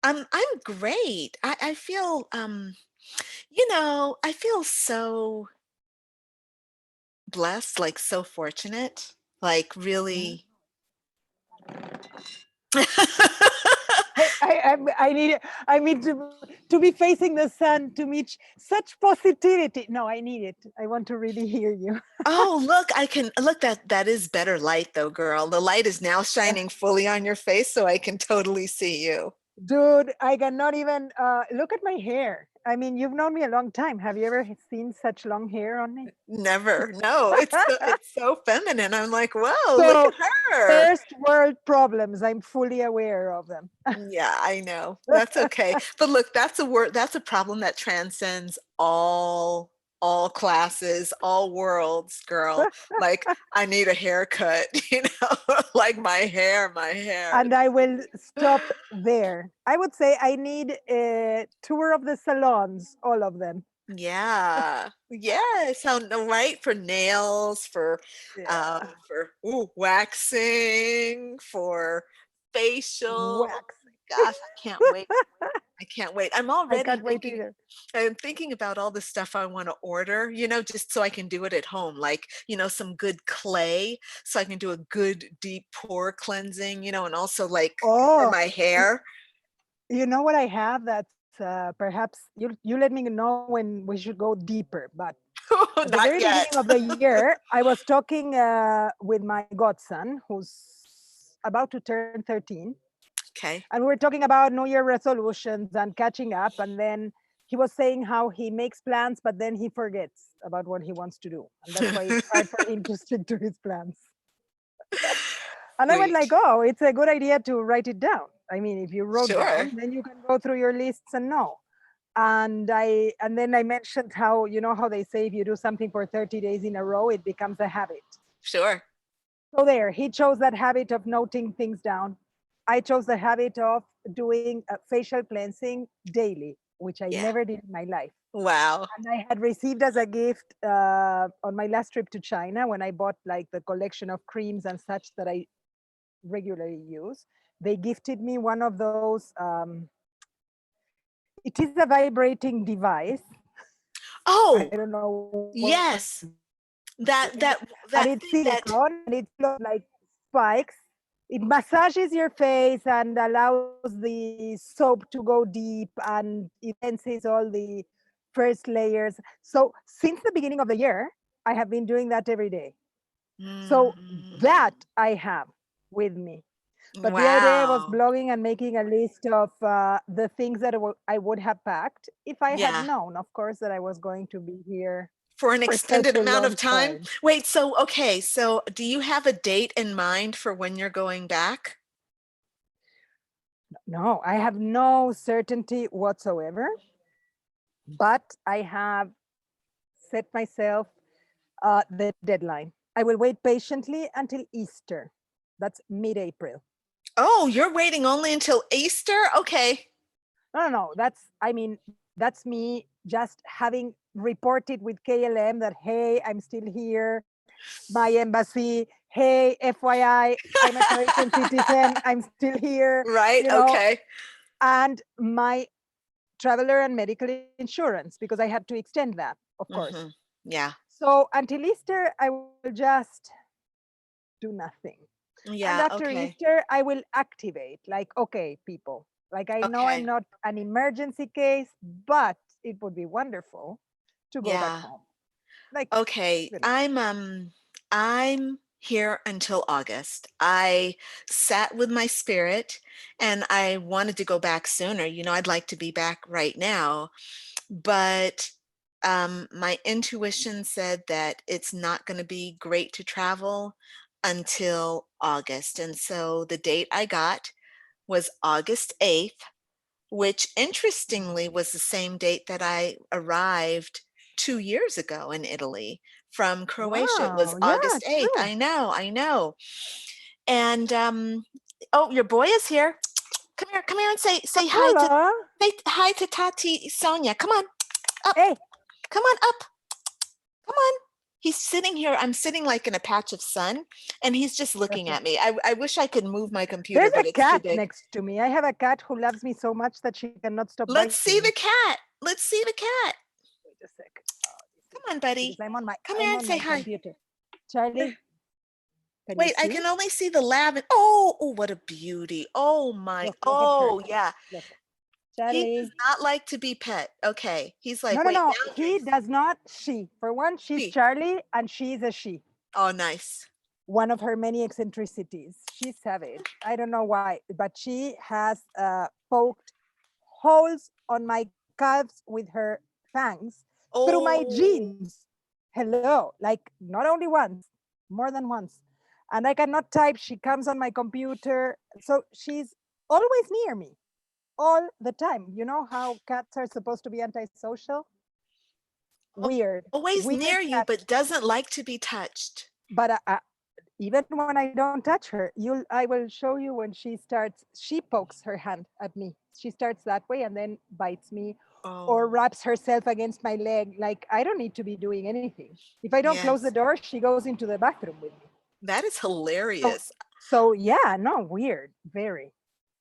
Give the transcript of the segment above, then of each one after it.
I'm great. I feel I feel so blessed, like so fortunate, like Yeah. really. I need to be facing the sun to meet such positivity. No, I need it. I want to really hear you. Oh, look, I can look that is better light though, girl. The light is now shining fully on your face so I can totally see you. Dude, I cannot even look at my hair. I mean, you've known me a long time. Have you ever seen such long hair on me? Never. No, it's so feminine. I'm like, whoa, look So, at her. first world problems. I'm fully aware of them. Yeah, I know. That's okay. But look, that's a problem that transcends all classes, all worlds, girl. Like I need a haircut, like my hair. And I will stop there. I would say I need a tour of the salons, all of them. Yeah. Yeah, sound right for nails, Yeah. for waxing, for facial. Oh Wax. my gosh, I can't wait. I can't wait. I can't wait either. I'm thinking about all the stuff I want to order, just so I can do it at home, like, some good clay so I can do a good deep pore cleansing, and also like for Oh, my y- hair. you know what I have that's perhaps you let me know when we should go deeper. But at the Not very yet. beginning of the year, I was talking with my godson, who's about to turn 13. Okay. And we were talking about New Year resolutions and catching up. And then he was saying how he makes plans, but then he forgets about what he wants to do. And that's why it's hard for him to stick to his plans. And I went like, Sweet. oh, it's a good idea to write it down. I mean, if you wrote Sure. down, then you can go through your lists and know. And then I mentioned how, you know how they say if you do something for 30 days in a row, it becomes a habit. Sure. So there, he chose that habit of noting things down. I chose the habit of doing facial cleansing daily, which I Yeah. never did in my life. Wow. And I had received as a gift on my last trip to China when I bought like the collection of creams and such that I regularly use. They gifted me one of those. It is a vibrating device. I Oh, don't know what, yes. That that but that it's thing that silicone and it's full of like spikes. It massages your face and allows the soap to go deep and it cleanses all the first layers. So since the beginning of the year, I have been doing that every day. So that mm, I have with me. But the other day I was wow. blogging and making a list of the things that I would have packed if I had Yeah. known, of course, that I was going to be here For an for such extended a amount of long time? time. Wait, so okay, so do you have a date in mind for when you're going back? No, I have no certainty whatsoever, but I have set myself the deadline. I will wait patiently until Easter. That's mid April. Oh, you're waiting only until Easter? Okay. No, no, no. I mean, that's me just having reported with KLM that, hey, I'm still here. My embassy, hey, FYI, I'm a Croatian citizen. I'm still here, Right, you know, okay. and my traveler and medical insurance because I had to extend that, of course. Mhm. Yeah. So until Easter, I will just do nothing. And Yeah, after okay. Easter, I will activate like, okay, people, like I know I'm Okay. not an emergency case, but it would be wonderful to go back Yeah. home. Like, Okay. you know, I'm here until August. I sat with my spirit and I wanted to go back sooner. I'd like to be back right now, but my intuition said that it's not going to be great to travel until August. And so the date I got was August 8th, which interestingly was the same date that I arrived 2 years ago in Italy from Croatia. It was wow, yeah, August 8th. true. I know, I know. And oh, your boy is here. Come here and Hello. say hi to Tati Sonia. Come on, up. Hey, Come on up. Come on. He's sitting here. I'm sitting like in a patch of sun, and he's just looking at me. I wish I could move my computer, There's a but it's too cat big. next to me. I have a cat who loves me so much that she cannot stop Let's see biting the me. cat. Let's see the cat. Wait a sec. Oh, this Come is on, because buddy. Come here I'm and on say my hi. computer. Charlie, can you Wait, I see? can only see the lab. Oh, oh, what a beauty. Oh my. Look at her. Oh, yeah. Look, He does Charlie. not like to be pet. Okay. He's like, No, no, wait, no. He boundaries. does not. She. For one, she's She. Charlie, and she's a she. Oh, nice. One of her many eccentricities. She's savage. I don't know why, but she has poked holes on my calves with her fangs through my Oh, jeans. Hello, like not only once, more than once. And I cannot type. She comes on my computer. So she's always near me all the time. You know how cats are supposed to be antisocial? oh, Weird, always weird near you, cat. but doesn't like to be touched. But even when I don't touch her, I will show you when she pokes her hand at me. She starts that way and then bites me or Oh, wraps herself against my leg. Like I don't need to be doing anything. If I don't close the yes. door, she goes into the bathroom with me. That is So hilarious. so yeah, no, weird, very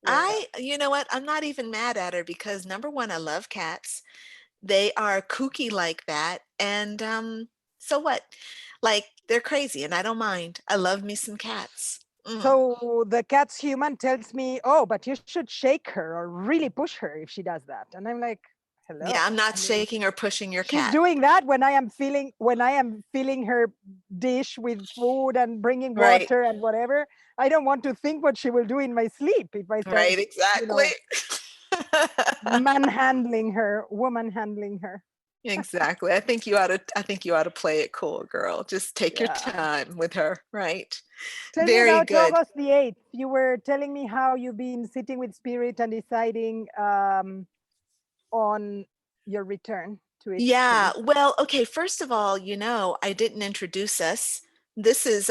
weird. You know what? I'm not even mad at her because number one, I love cats. They are kooky like that. And so what? Like they're crazy and I don't mind. I love me some cats. Mm. So the cat's human tells me, "Oh, but you should shake her or really push her if she does that." And I'm like, Yeah, I'm "Hello." not I mean, shaking or pushing your she's cat. doing that when I am filling her dish with food and bringing Right. water and whatever. I don't want to think what she will do in my sleep if I start, Right, you exactly. know, manhandling her, woman handling her. Exactly. I think you ought to play it cool, girl. Just take your Yeah. time with her, right? Tell me Very about good. August the 8th. You were telling me how you've been sitting with spirit and deciding on your return to each Yeah, place. well, okay, first of all, I didn't introduce us. This is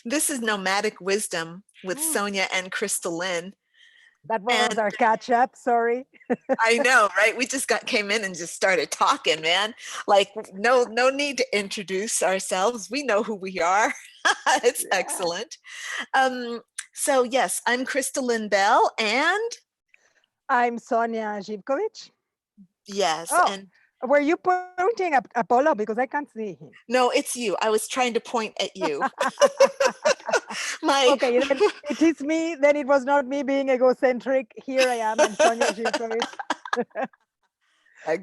this is Nomadic Wisdom with Mm, Sonia and Crystal Lynn. that was And our catch up. Sorry. I know, right? We just got came in and just started talking, man. Like no need to introduce ourselves. We know who we are. It's Yeah. excellent. Um so yes, I'm Crystal Lynn Bell and I'm Sonia Zhivkovich. yes, Oh, and were you pointing at Apollo? Because I can't see him. no, it's you. I was trying to point at you. My Okay, then it is me. Then it was not me being egocentric. Here I am. I'm Sonia Zhivkovich,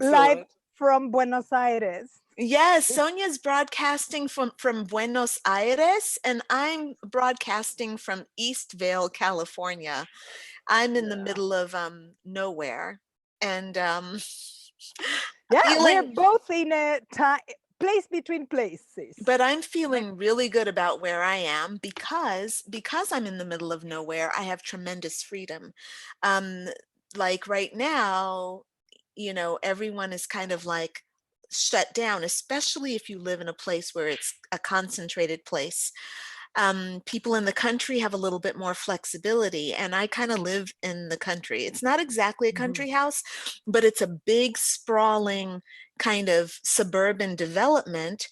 live excellent. from Buenos Aires. Yes, Sonia's broadcasting from Buenos Aires, and I'm broadcasting from East Vale, California. I'm in the Yeah. middle of nowhere, and Yeah, we're feeling, both in a place between places. but I'm Right? feeling really good about where I am because I'm in the middle of nowhere. I have tremendous freedom. Um, like right now, everyone is kind of like shut down, especially if you live in a place where it's a concentrated place. People in the country have a little bit more flexibility, and I kind of live in the country. It's not exactly a Mhm. country house, but it's a big, sprawling kind of suburban development.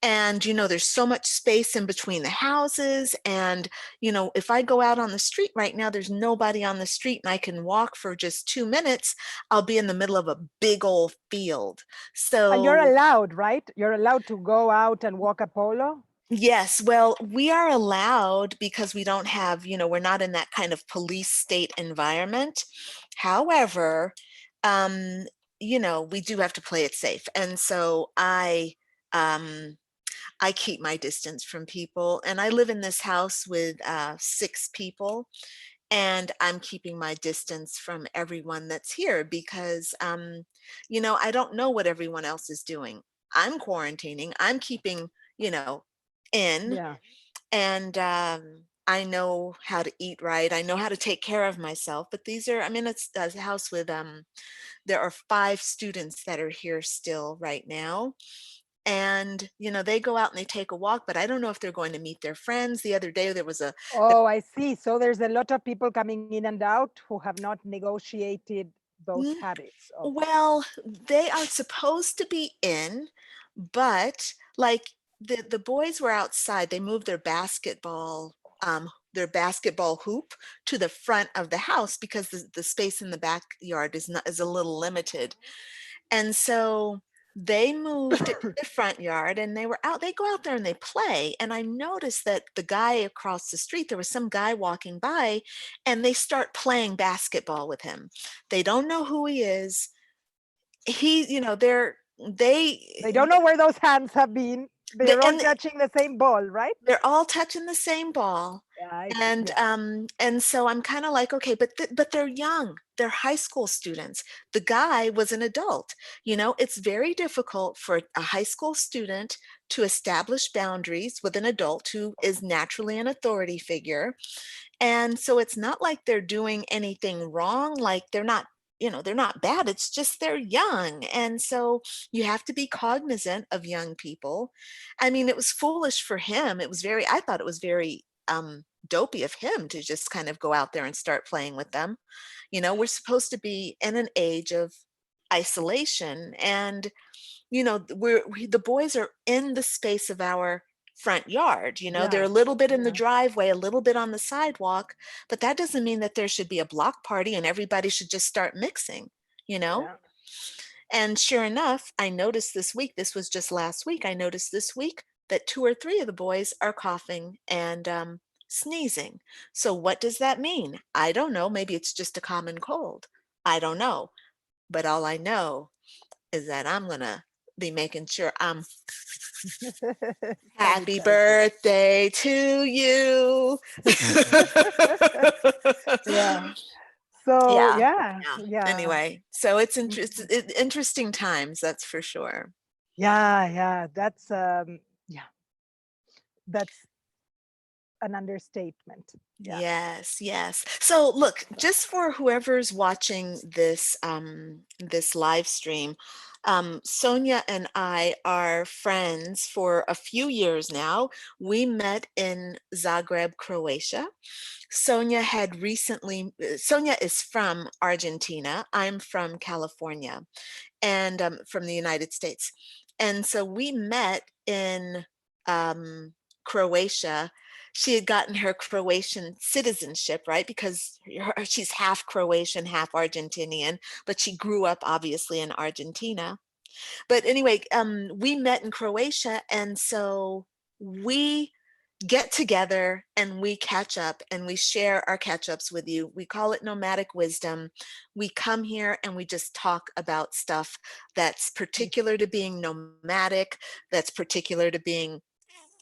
And, there's so much space in between the houses. And, if I go out on the street right now, there's nobody on the street and I can walk for just 2 minutes, I'll be in the middle of a big old field. And you're So allowed, right? You're allowed to go out and walk Apollo. yes, well, we are allowed because we don't have, we're not in that kind of police state environment. However, um, we do have to play it safe. And so I keep my distance from people. And I live in this house with 6 people, and I'm keeping my distance from everyone that's here because, I don't know what everyone else is doing. I'm quarantining, I'm keeping, you know, in, Yeah. and I know how to eat right. I know how to take care of myself. But it's a house with, there are 5 students that are here still right now. And, they go out and they take a walk, but I don't know if they're going to meet their friends. The other day there was the Oh, I see. So there's a lot of people coming in and out who have not negotiated those habits of. well, they are supposed to be in, but like the boys were outside. They moved their basketball hoop to the front of the house because the space in the backyard is a little limited. And so they moved it to the front yard and they go out there and they play. And I noticed that the guy across the street, there was some guy walking by and they start playing basketball with him. They don't know who he is. He, you know, They don't know where those hands have been. they They're all and touching the same ball, right? they're all touching the same ball. Yeah, I see. And Yeah, so I'm kind of like, okay, but they're young. They're high school students. The guy was an adult. You know, it's very difficult for a high school student to establish boundaries with an adult who is naturally an authority figure. And so it's not like they're doing anything wrong, like they're not, you know, they're not bad. It's just they're young. And so you have to be cognizant of young people. I mean, it was foolish for him. I thought it was very dopey of him to just kind of go out there and start playing with them. You know, we're supposed to be in an age of isolation, and you know, the boys are in the space of our front yard. You know, they're yeah, a little bit in the yeah, driveway, a little bit on the sidewalk, but that doesn't mean that there should be a block party and everybody should just start mixing, you know? yeah. And sure enough, I noticed this week, this was just last week, I noticed this week that two or three of the boys are coughing and sneezing. So what does that mean? I don't know. Maybe it's just a common cold. I don't know. But all I know is that I'm gonna be making sure I'm happy Sanitizer. birthday to you. Yeah. So Yeah, yeah, yeah. yeah. Anyway, so Mhm. interesting times, that's for sure. Yeah, yeah. Yeah, that's an understatement. Yeah. Yes, yes. So look, So just for whoever's watching this live stream, Sonia and I are friends for a few years now. We met in Zagreb, Croatia. Sonia is from Argentina. I'm from California and from the United States. And so we met in um, Croatia. She had gotten her Croatian citizenship, right? Because she's half Croatian, half Argentinian, but she grew up obviously in Argentina. But anyway, we met in Croatia. And so we get together and we catch up and we share our catch ups with you. We call it Nomadic Wisdom. We come here and we just talk about stuff that's particular to being nomadic, that's particular to being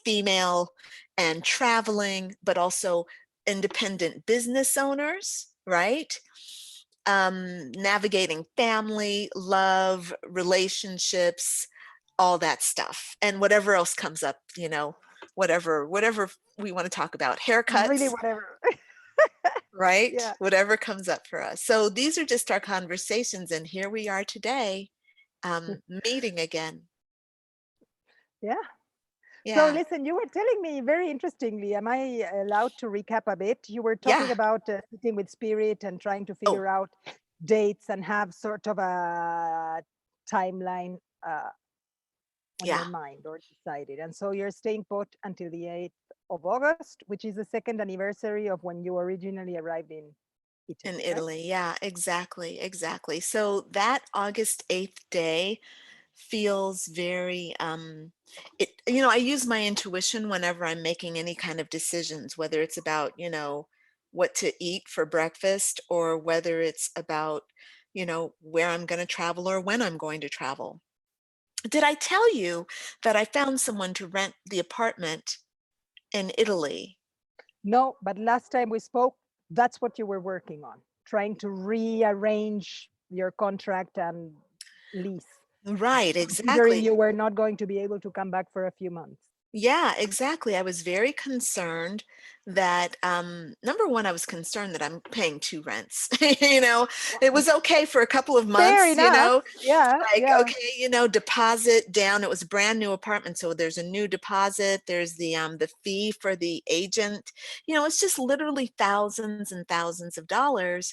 female and traveling, but also independent business owners, right? Navigating family, love, relationships, all that stuff, and whatever else comes up, you know, whatever we want to talk about, really haircuts, whatever. right? Yeah. Whatever comes up for us. So these are just our conversations, and here we are today, meeting again. Yeah. So Yeah, listen, you were telling me very interestingly, am I allowed to recap a bit? You were talking yeah. about sitting with spirit and trying to Oh, figure out dates and have sort of a timeline on yeah. your mind or decided. And so you're staying put until the 8th of August, which is the second anniversary of when you originally arrived in In Italy, right? Italy, yeah, exactly, exactly. So that August 8th day feels very you know, I use my intuition whenever I'm making any kind of decisions, whether it's about, you know, what to eat for breakfast or whether it's about, you know, where I'm going to travel or when I'm going to travel. Did I tell you that I found someone to rent the apartment in Italy? No, but last time we spoke, that's what you were working on, trying to rearrange your contract and lease, Right, considering exactly. you were not going to be able to come back for a few months. Yeah, exactly. I was very concerned that, number one, I was concerned that I'm paying two rents. You know, it was okay for a couple of Fair months, you enough. know, Yeah, like, yeah. okay, you know, deposit down. It was a brand new apartment. So there's a new deposit. There's the fee for the agent. You know, it's just literally thousands and thousands of dollars.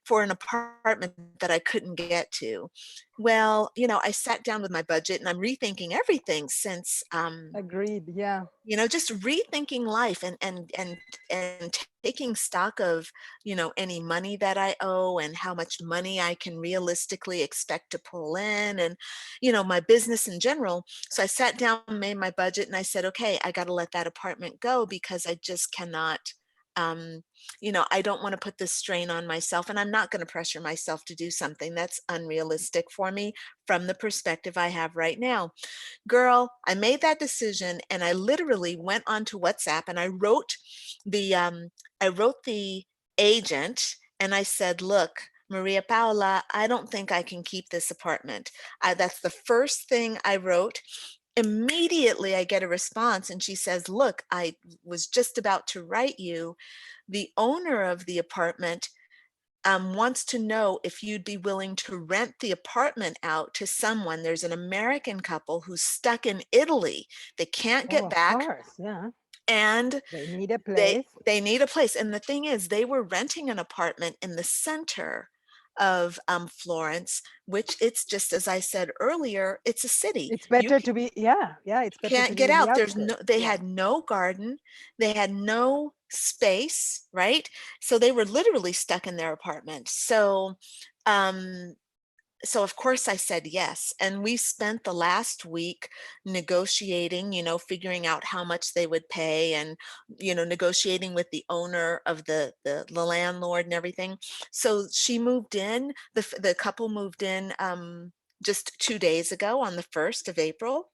for an apartment that I couldn't get to. Well, I sat down with my budget and I'm rethinking everything since, Agreed. Yeah. just rethinking life and taking stock of, any money that I owe and how much money I can realistically expect to pull in and, my business in general. So I sat down, made my budget, and I said, okay, I got to let that apartment go because I just cannot. Um, I don't want to put this strain on myself, and I'm not going to pressure myself to do something that's unrealistic for me from the perspective I have right now. Girl, I made that decision and I literally went onto WhatsApp and I wrote the agent and I said, "Look, Maria Paula, I don't think I can keep this apartment." That's the first thing I wrote. Immediately I get a response and she says, "Look, I was just about to write you. The owner of the apartment wants to know if you'd be willing to rent the apartment out to someone. There's an American couple who's stuck in Italy. They can't Oh, get of back, course. Yeah. and They need a they place. they need a place." And the thing is, they were renting an apartment in the center of Florence, which it's just as I said earlier, it's a city. It's You better to be, yeah, yeah, it's better to can't be get in the out. There's no, outskirts. they Yeah. had no garden, they had no space, right? So they were literally stuck in their apartment. Um, so of course I said yes. And we spent the last week negotiating, figuring out how much they would pay and, negotiating with the owner of the landlord and everything. So she moved in, the couple moved in just 2 days ago on the 1st of April,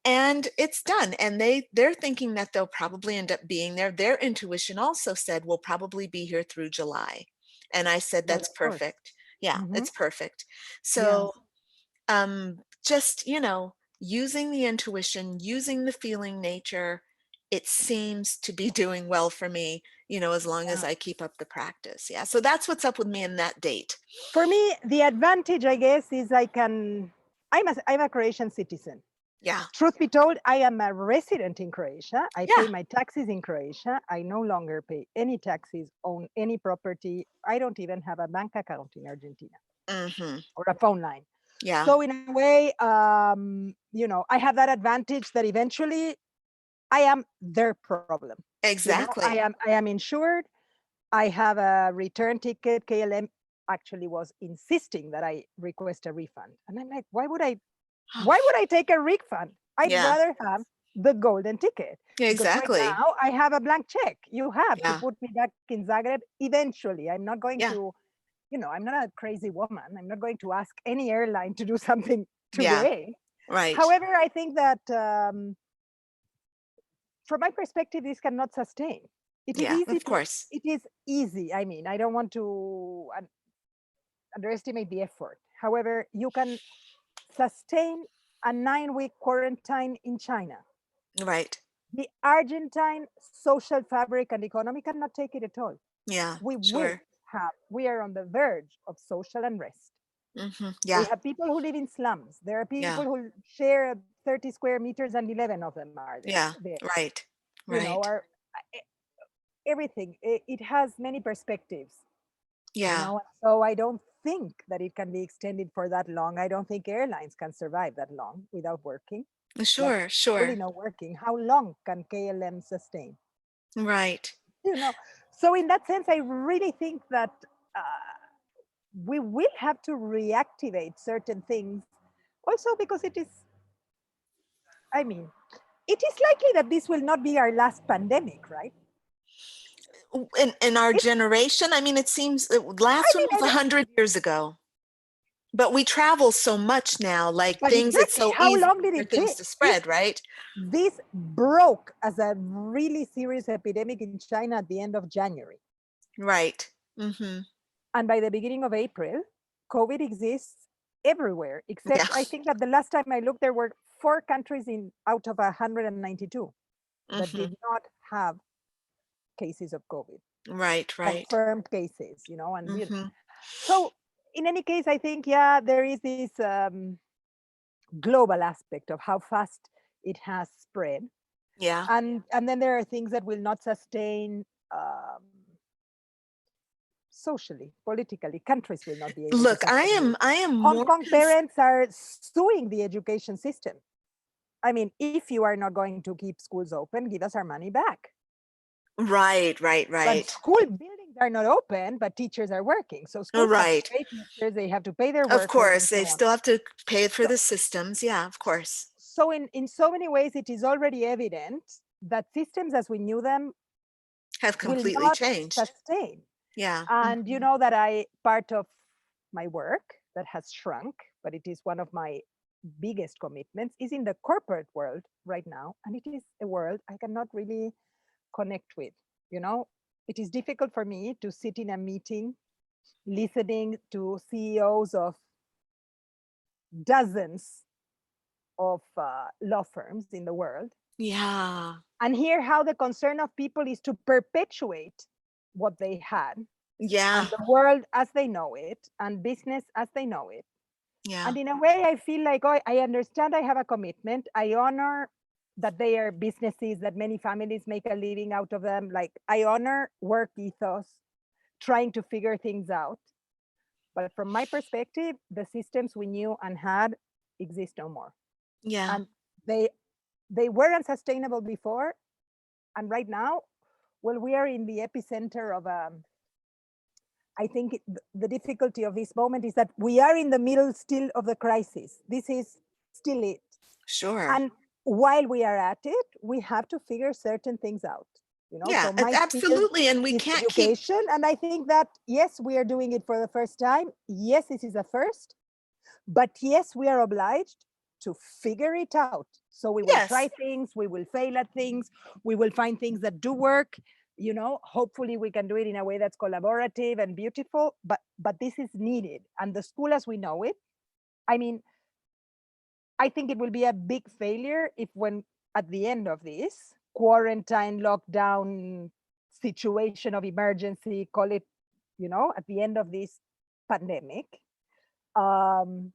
and it's done. And they're thinking that they'll probably end up being there. Their intuition also said we'll probably be here through July. And I said, Well, that's of course. perfect. Yeah, Hmm. it's perfect. Yeah. So just, using the intuition, using the feeling nature, it seems to be doing well for me, as long as Yeah. I keep up the practice. Yeah. So that's what's up with me in that date. For me, the advantage, I guess, is I'm a Croatian citizen. Yeah. Truth be told, I am a resident in Croatia. I Yeah. pay my taxes in Croatia. I no longer pay any taxes on any property. I don't even have a bank account in Argentina Mm-hmm. or a phone line. Yeah. So in a way, I have that advantage that eventually I am their problem. I Exactly. am I am insured. I have a return ticket. KLM actually was insisting that I request a refund, and I'm like, why would I take a refund? I'd Yeah. rather have the golden ticket because right Exactly. now I have a blank check. You have to Yeah. put me back in Zagreb eventually. I'm not going Yeah. to, I'm not a crazy woman. I'm not going to ask any airline to do something Yeah. today. Right. However, I think that from my perspective, this cannot sustain. It is Yeah. easy Of to, course. it is easy. I mean, I don't want to underestimate the effort. However, you can sustain a 9-week quarantine in China. Right. The Argentine social fabric and economy cannot take it at all. Yeah. We Sure. we are on the verge of social unrest. Mm-hmm. We Yeah. have people who live in slums. There are people Yeah. who share 30 square meters and 11 of them are Yeah. there. Right. You know, Right. are e- everything. It has many perspectives, Yeah. So I don't think that it can be extended for that long. I don't think airlines can survive that long without working, like Sure. fully Sure. not working. How long can KLM sustain? Right. you know so in that sense, I really think that we will have to reactivate certain things also, because I mean, it is likely that this will not be our last pandemic, right? In our It's generation, I mean, it seems the I last one mean was 100 years ago. But we travel so much now, like but things, it's exactly, so how easy long did for it things take? to this spread, right? this broke as a really serious epidemic in China at the end of January, Right. Mm-hmm. and by the beginning of April, COVID exists everywhere, Yeah. except I think that the last time I looked, there were 4 countries in out of 192 that Mm-hmm. did not have cases of COVID, Right. Right. confirmed cases, and Mm-hmm. so in any case, I think, yeah, there is this global aspect of how fast it has spread, Yeah. and then there are things that will not sustain um, socially, politically. Countries will not be able to Look, I sustain am it. I am Hong more Kong parents are suing the education system. I mean, if you are not going to keep schools open, give us our money back. right, right, But right. school buildings are not open, but teachers are working. So Oh, schools have to right. pay teachers, they have to pay their Of workers, and course, they so on. still have to pay for So, the systems. Yeah, of course. so in so many ways, it is already evident that systems as we knew them Have will completely not changed. sustain. Yeah. And you Mhm. know that part of my work that has shrunk, but it is one of my biggest commitments, is in the corporate world right now. And it is a world I cannot really connect with. You know, it is difficult for me to sit in a meeting listening to CEOs of dozens of law firms in the world Yeah. and hear how the concern of people is to perpetuate what they had Yeah. and the world as they know it and business as they know it. Yeah. And in a way, I feel like, oh, I understand I have a commitment. I honor that they are businesses, that many families make a living out of them. Like, I honor work ethos, trying to figure things out. But from my perspective, the systems we knew and had exist no more. Yeah. And they they were unsustainable before. And right now, well, we are in the epicenter of I think the difficulty of this moment is that we are in the middle still of the crisis. This is still it. Sure. And while we are at it, we have to figure certain things out. You know, Yeah, so my field absolutely. And we is can't keep, education. And I think that, yes, we are doing it for the first time. Yes, this is a first. But yes, we are obliged to figure it out. So we will try yes. things, we will fail at things, we will find things that do work. You know, hopefully we can do it in a way that's collaborative and beautiful. But this is needed. And the school as we know it, I mean, I think it will be a big failure if when at the end of this quarantine, lockdown, situation of emergency, call it, you know, at the end of this pandemic, um,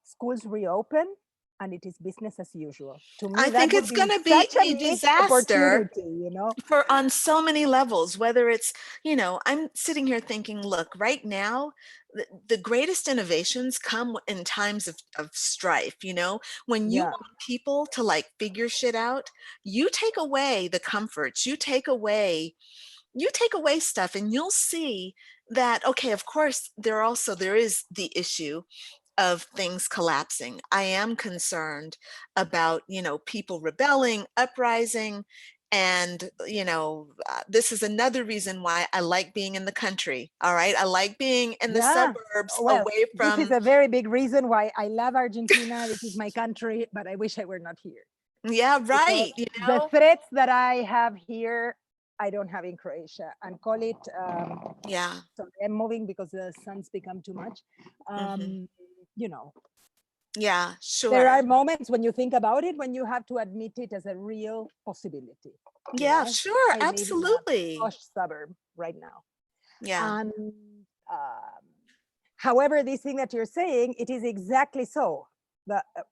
schools reopen and it is business as usual. To me, I that think would it's be going to be such a a missed disaster opportunity, you know? for on so many levels, whether it's, I'm sitting here thinking, look, right now, the greatest innovations come in times of strife, when you Yeah. want people to like figure shit out, you take away the comforts, you take away stuff, and you'll see that, okay, of course, there is the issue of things collapsing. I am concerned about, people rebelling, uprising. And, this is another reason why I like being in the country. All right. I like being in the Yeah. suburbs Well, away this is from, a very big reason why I love Argentina. This is my country, but I wish I were not here. yeah, Because right. the threats that I have here, I don't have in Croatia. And call it, Yeah. sorry, I'm moving because the sun's become too much. Hmm. You know, Yeah, there are sure. moments when you think about it, when you have to admit it as a real possibility. You Yeah, know, sure. I live in a Absolutely. posh suburb right now. Yeah. And however, this thing that you're saying, it is exactly so.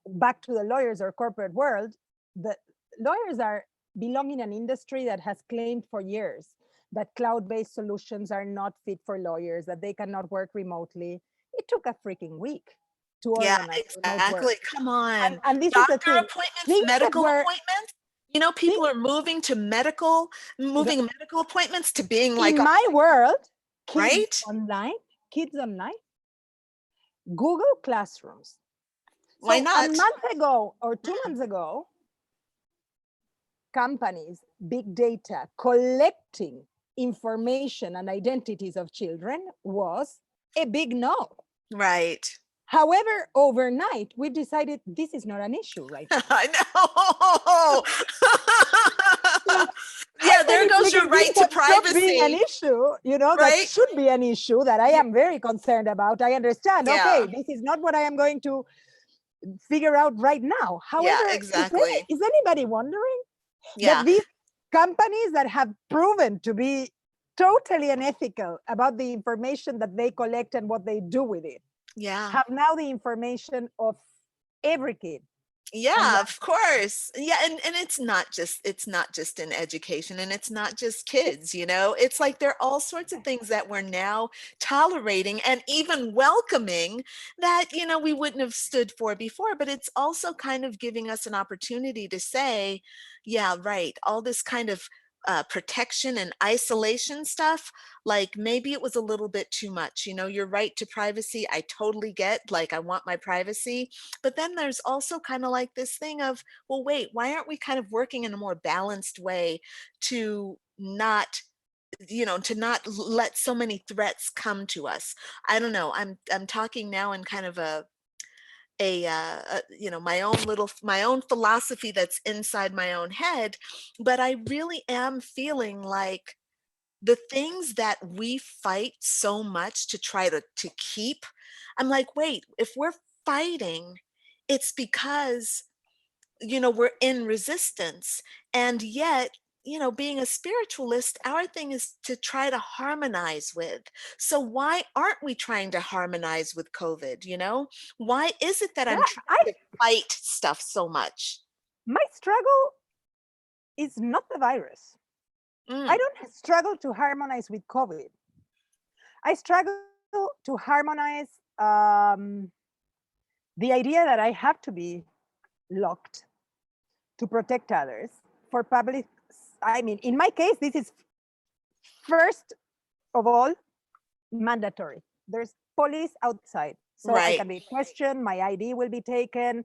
Back to the lawyers or corporate world, the lawyers are belong in an industry that has claimed for years that cloud-based solutions are not fit for lawyers, that they cannot work remotely. It took a freaking week to Yeah, organize remote work. exactly. Come on. And this is the Doctor thing. appointments, Things that medical were appointments. thi- People are moving medical appointments to being like in on, my world, right? kids online, Google Classrooms. Why So a not? month ago or 2 months ago, companies, big data, collecting information and identities of children was a big no. Right. However, overnight, we decided this is not an issue right now. I know. How Yeah, there many goes your freaking things right to have stopped being an privacy, issue, you know, that right? should be an issue that I am very concerned about. I understand, okay, Yeah. this is not what I am going to figure out right now. Yeah, However, exactly. is anybody wondering Yeah. that these companies that have proven to be totally unethical about the information that they collect and what they do with it Yeah. have now the information of every kid? And Yeah, of course. Yeah, and it's not just in education, and it's not just kids, you know. It's like there are all sorts of things that we're now tolerating and even welcoming that, we wouldn't have stood for before, but it's also kind of giving us an opportunity to say, yeah, right, all this kind of protection and isolation stuff, like maybe it was a little bit too much. Your right to privacy, I totally get, like I want my privacy, but then there's also kind of like this thing of, well, wait, why aren't we kind of working in a more balanced way to not, to not let so many threats come to us? I don't know. I'm talking now in kind of my own philosophy that's inside my own head, but I really am feeling like the things that we fight so much to try to keep, I'm like, wait, if we're fighting, it's because, we're in resistance. And yet, being a spiritualist, our thing is to try to harmonize with. So why aren't we trying to harmonize with COVID? Why is it that yeah, I'm trying I to fight stuff so much? my struggle is not the virus. I Mm, don't struggle to harmonize with COVID. I struggle to harmonize the idea that I have to be locked to protect others for public. I mean, in my case, this is first of all mandatory. There's police outside, so I right. can be questioned, my ID will be taken,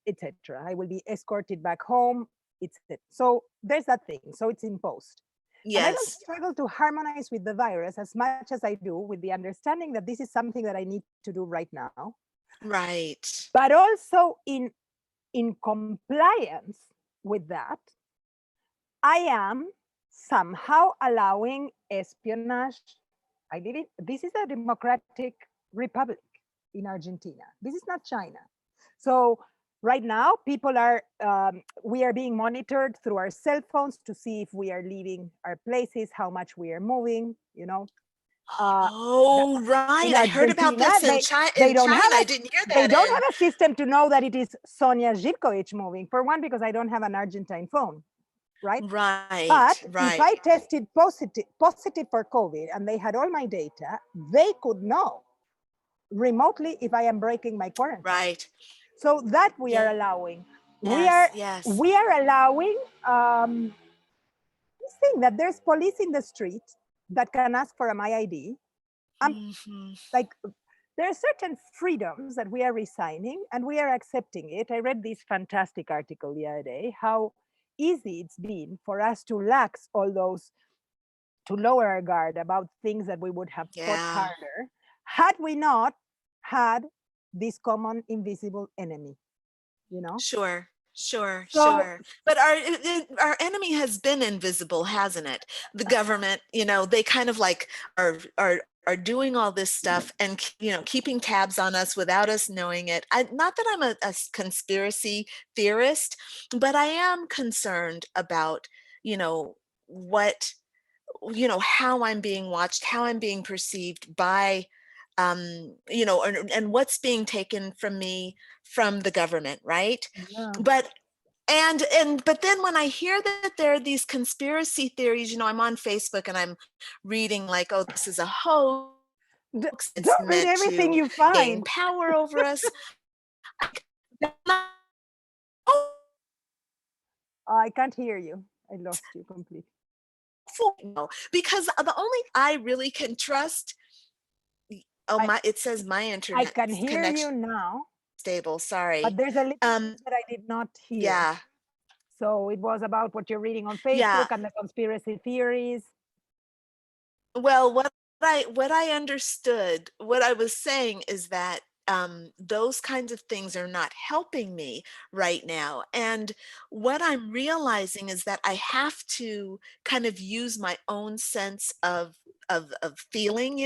etc. I will be escorted back home. It's it. So there's that thing. So it's imposed. And I don't Yes. struggle to harmonize with the virus as much as I do with the understanding that this is something that I need to do right now, Right. but also in compliance with that, I am somehow allowing espionage. I live in, this is a democratic republic in Argentina. This is not China. So right now, people are, we are being monitored through our cell phones to see if we are leaving our places, how much we are moving, uh, that Oh, right. in I heard about Argentina, this in they don't have China. I a didn't hear they that don't in. have a system to know that it is Sonia Zivkovic moving. For one, because I don't have an Argentine phone, right? But Right, if right, I tested positive for COVID and they had all my data, they could know remotely if I am breaking my quarantine. right. So that we are Yes, allowing. We are yes. we are allowing this thing that there's police in the street that can ask for my ID. Um, Mhm. like there are certain freedoms that we are resigning and we are accepting it. I read this fantastic article the other day, how easy it's been for us to lax all those, to lower our guard about things that we would have fought Yeah. harder had we not had this common invisible enemy, you know? Sure, sure, So sure. But our enemy has been invisible, hasn't it? The government, they kind of like are doing all this stuff and keeping tabs on us without us knowing it. Not that I'm a conspiracy theorist, but I am concerned about, what how I'm being watched, how I'm being perceived by, and what's being taken from me from the government, right? yeah. But but then when I hear that there are these conspiracy theories, I'm on Facebook and I'm reading like, oh, this is a hoax, it's Don't read meant everything to you gain find. power over us. Oh, I can't hear you. I lost you completely. no, because the only I really can trust. Oh, I, my, it says my I internet can hear you connection now, stable. Sorry. but there's a little Um, bit that I did not hear. yeah. So it was about what you're reading on Yeah. Facebook and the conspiracy theories. Well, what I understood, what I was saying is that those kinds of things are not helping me right now. And what I'm realizing is that I have to kind of use my own sense of feeling,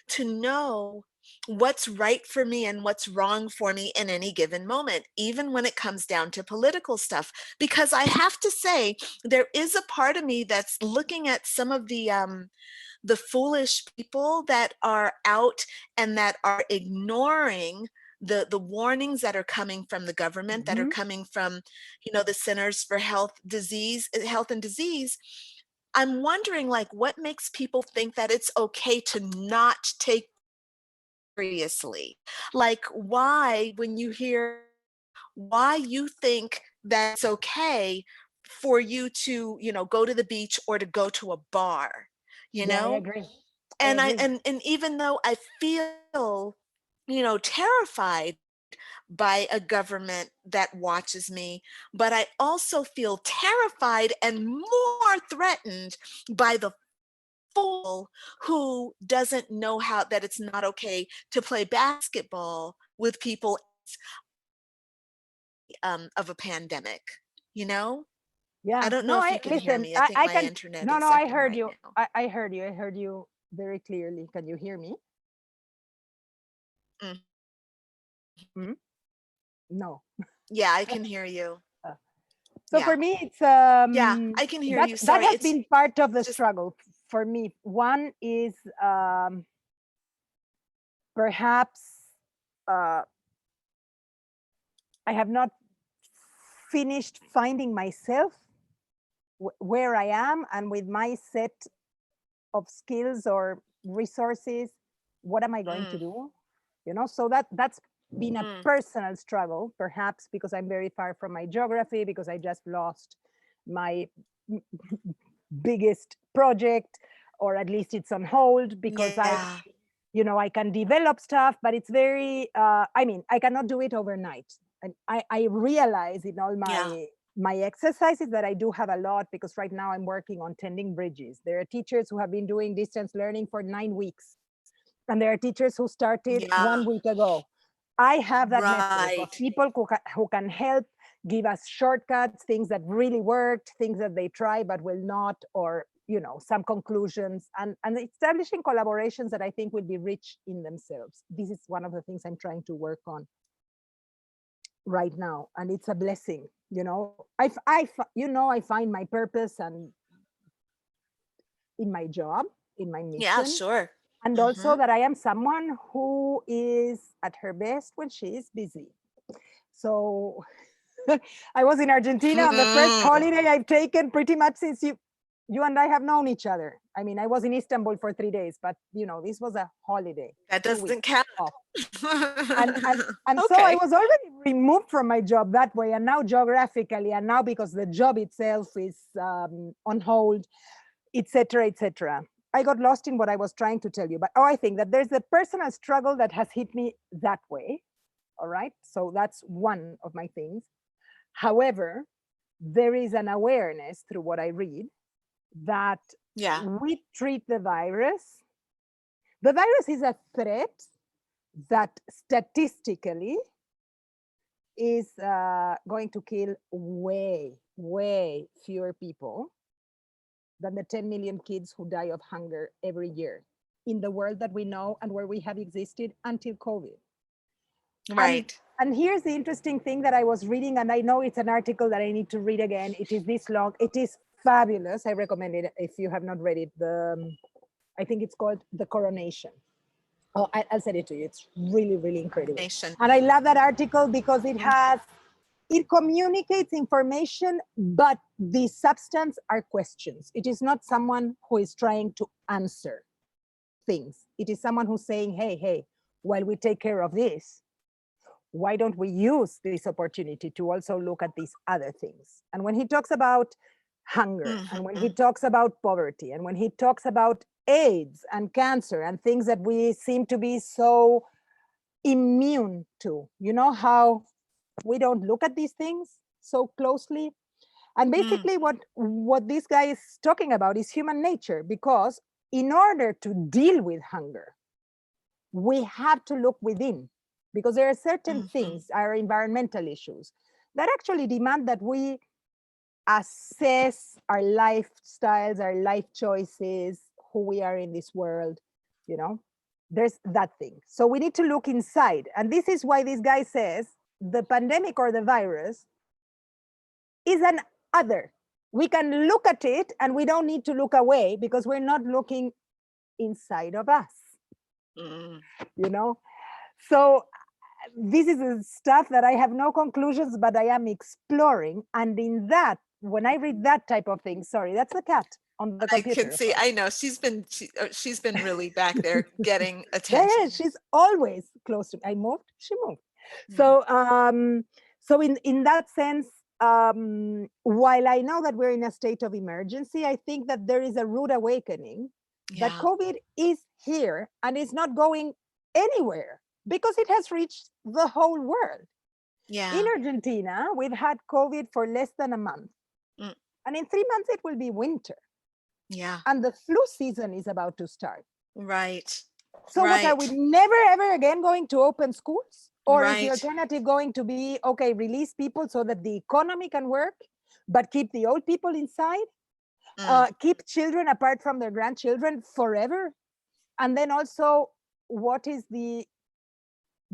to know what's right for me and what's wrong for me in any given moment, even when it comes down to political stuff. Because I have to say, there is a part of me that's looking at some of the foolish people that are out and that are ignoring the warnings that are coming from the government, that are Mhm. coming from, the Centers for Health and Disease. I'm wondering, like, what makes people think that it's okay to not take seriously? Like, why, when you hear, why you think that it's okay for you to, go to the beach or to go to a bar, you Yeah, I know? agree. I And I agree. and even though I feel, terrified by a government that watches me, but I also feel terrified and more threatened by the fool who doesn't know how that it's not okay to play basketball with people of a pandemic, you know? I Yeah. don't know No, if I you can hear listen. me. I think I my can. internet No, is no, I sucking heard right you. now. I heard you. I heard you very clearly. Can you hear me? Mm. Mm? No. Yeah, I can hear you. Uh, So Yeah. for me, it's Yeah, I can hear that you. that Sorry. has It's been part of the just struggle for me. One is perhaps uh, I have not finished finding myself where I am and with my set of skills or resources. What am I going to mm, do? So that's been a mm, personal struggle, perhaps because I'm very far from my geography, because I just lost my biggest project, or at least it's on hold because yeah. I can develop stuff, but it's very I mean, I cannot do it overnight. And I realize in all Yeah. my exercises that I do have a lot, because right now I'm working on tending bridges. There are teachers who have been doing distance learning for 9 weeks, and there are teachers who started Yeah. 1 week ago. I have that network of Right. people who can help give us shortcuts, things that really worked, things that they try but will not, or some conclusions, and establishing collaborations that I think will be rich in themselves. This is one of the things I'm trying to work on right now, and it's a blessing. I find my purpose and in my job, in my Yeah, mission, sure. and also Mhm. that I am someone who is at her best when she is busy. So I was in Argentina on the first Mm. holiday I've taken pretty much since you and I have known each other. I mean, I was in Istanbul for 3 days, but this was a holiday, That 2 weeks doesn't count. off. And so I Okay. was already removed from my job that way, and now geographically, and now because the job itself is on hold, etc., etc. I got lost in what I was trying to tell you, but I think that there's a personal struggle that has hit me that way. All right, so that's one of my things. However, there is an awareness through what I read that Yeah. we treat the virus. The virus is a threat that statistically is going to kill way, way fewer people than the 10 million kids who die of hunger every year in the world that we know and where we have existed until COVID. And Right. and here's the interesting thing that I was reading, and I know it's an article that I need to read again. It is this long. It is fabulous. I recommend it if you have not read it. I think it's called The Coronation. Oh, I'll send it to you. It's really, really incredible. Nation. And I love that article because it communicates information, but the substance are questions. It is not someone who is trying to answer things. It is someone who's saying, hey, while we take care of this, why don't we use this opportunity to also look at these other things? And when he talks about hunger, and when he Mhm. talks about poverty, and when he talks about AIDS and cancer and things that we seem to be so immune to, how we don't look at these things so closely. And Mm. basically what this guy is talking about is human nature, because in order to deal with hunger, we have to look within, because there are certain Mhm. things, our environmental issues, that actually demand that we assess our lifestyles, our life choices, who we are in this world. you know there's that thing. So we need to look inside, and this is why this guy says the pandemic or the virus is an other. We can look at it and we don't need to look away, because we're not looking inside of us. Mm. you know so this is the stuff that I have no conclusions, but I am exploring. And in that, when I read that type of thing, sorry, that's the cat on the I can computer, of see. course. I know she's been really back there getting Yeah, yeah, attention. she's always close to me. I moved, she moved. Mm, So in that sense, while I know that we're in a state of emergency, I think that there is a rude awakening that yeah, COVID is here and is not going anywhere because it has reached the whole world. In yeah, Argentina, we've had COVID for less than a month, mm, and in 3 months it will be winter, yeah. and the flu season is about to start. Right, So what, are we right, never ever again going to open schools? Or is the right. alternative going to be, okay, release people so that the economy can work, but keep the old people inside, Mm, keep children apart from their grandchildren forever? And then also, what is the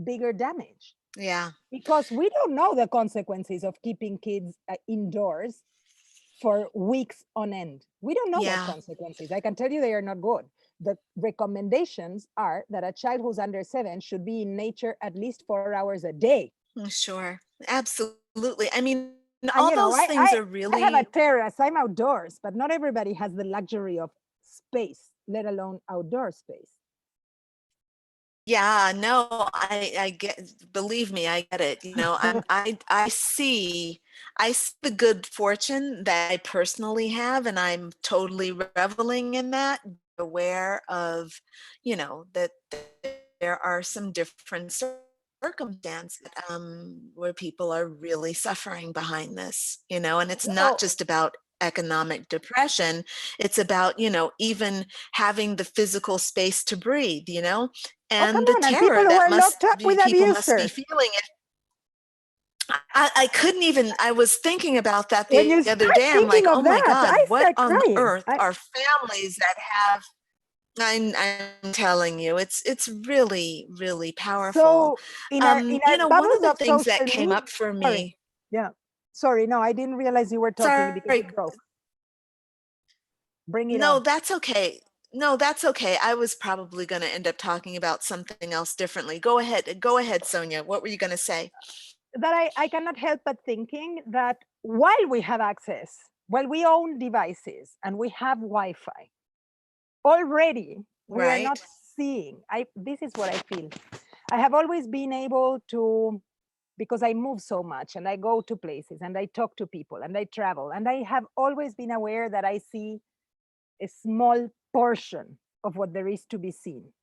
bigger damage? yeah, Because we don't know the consequences of keeping kids indoors for weeks on end. We don't know those yeah. consequences. I can tell you they are not good. The recommendations are that a child who's under 7 should be in nature at least 4 hours a day. Sure, absolutely. I mean, And all those things are I have a really, terrace, I'm outdoors, but not everybody has the luxury of space, let alone outdoor space. yeah, no, I get, believe me, I get it. I see the good fortune that I personally have, and I'm totally reveling in that, aware of, that there are some different circumstances where people are really suffering behind this, and it's not Well, just about economic depression. It's about, even having the physical space to breathe, oh, come and the on. And people terror who that are locked up with people must be abusers. feeling. I couldn't even, I was thinking about that When the you other start day. I'm like, thinking oh of my that, God, I what start on crying. earth are families that have, I'm telling you, it's really, really powerful. So in our One of bubbles the of things that social came media, up for sorry, me, yeah, sorry, no, I didn't realize you were talking because sorry, it broke. Bring it no, on. that's okay. No, that's okay. I was probably going to end up talking about something else differently. Go ahead. Go ahead, Sonia. What were you going to say? That I cannot help but thinking that while we have access, while we own devices and we have Wi-Fi, already we are not Right? seeing. This is what I feel. I have always been able to, because I move so much and I go to places and I talk to people and I travel, and I have always been aware that I see a small portion of what there is to be seen.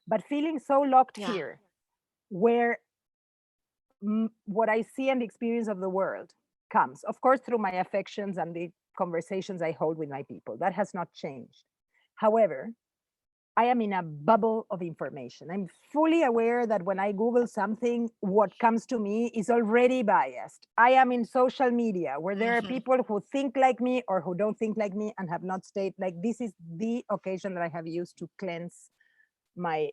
But feeling so locked Yeah. here, where what I see and experience of the world comes, of course, through my affections and the conversations I hold with my people. That has not changed. However, I am in a bubble of information. I'm fully aware that when I Google something, what comes to me is already biased. I am in social media where there are Hmm. people who think like me or who don't think like me and have not stayed. Like, this is the occasion that I have used to cleanse my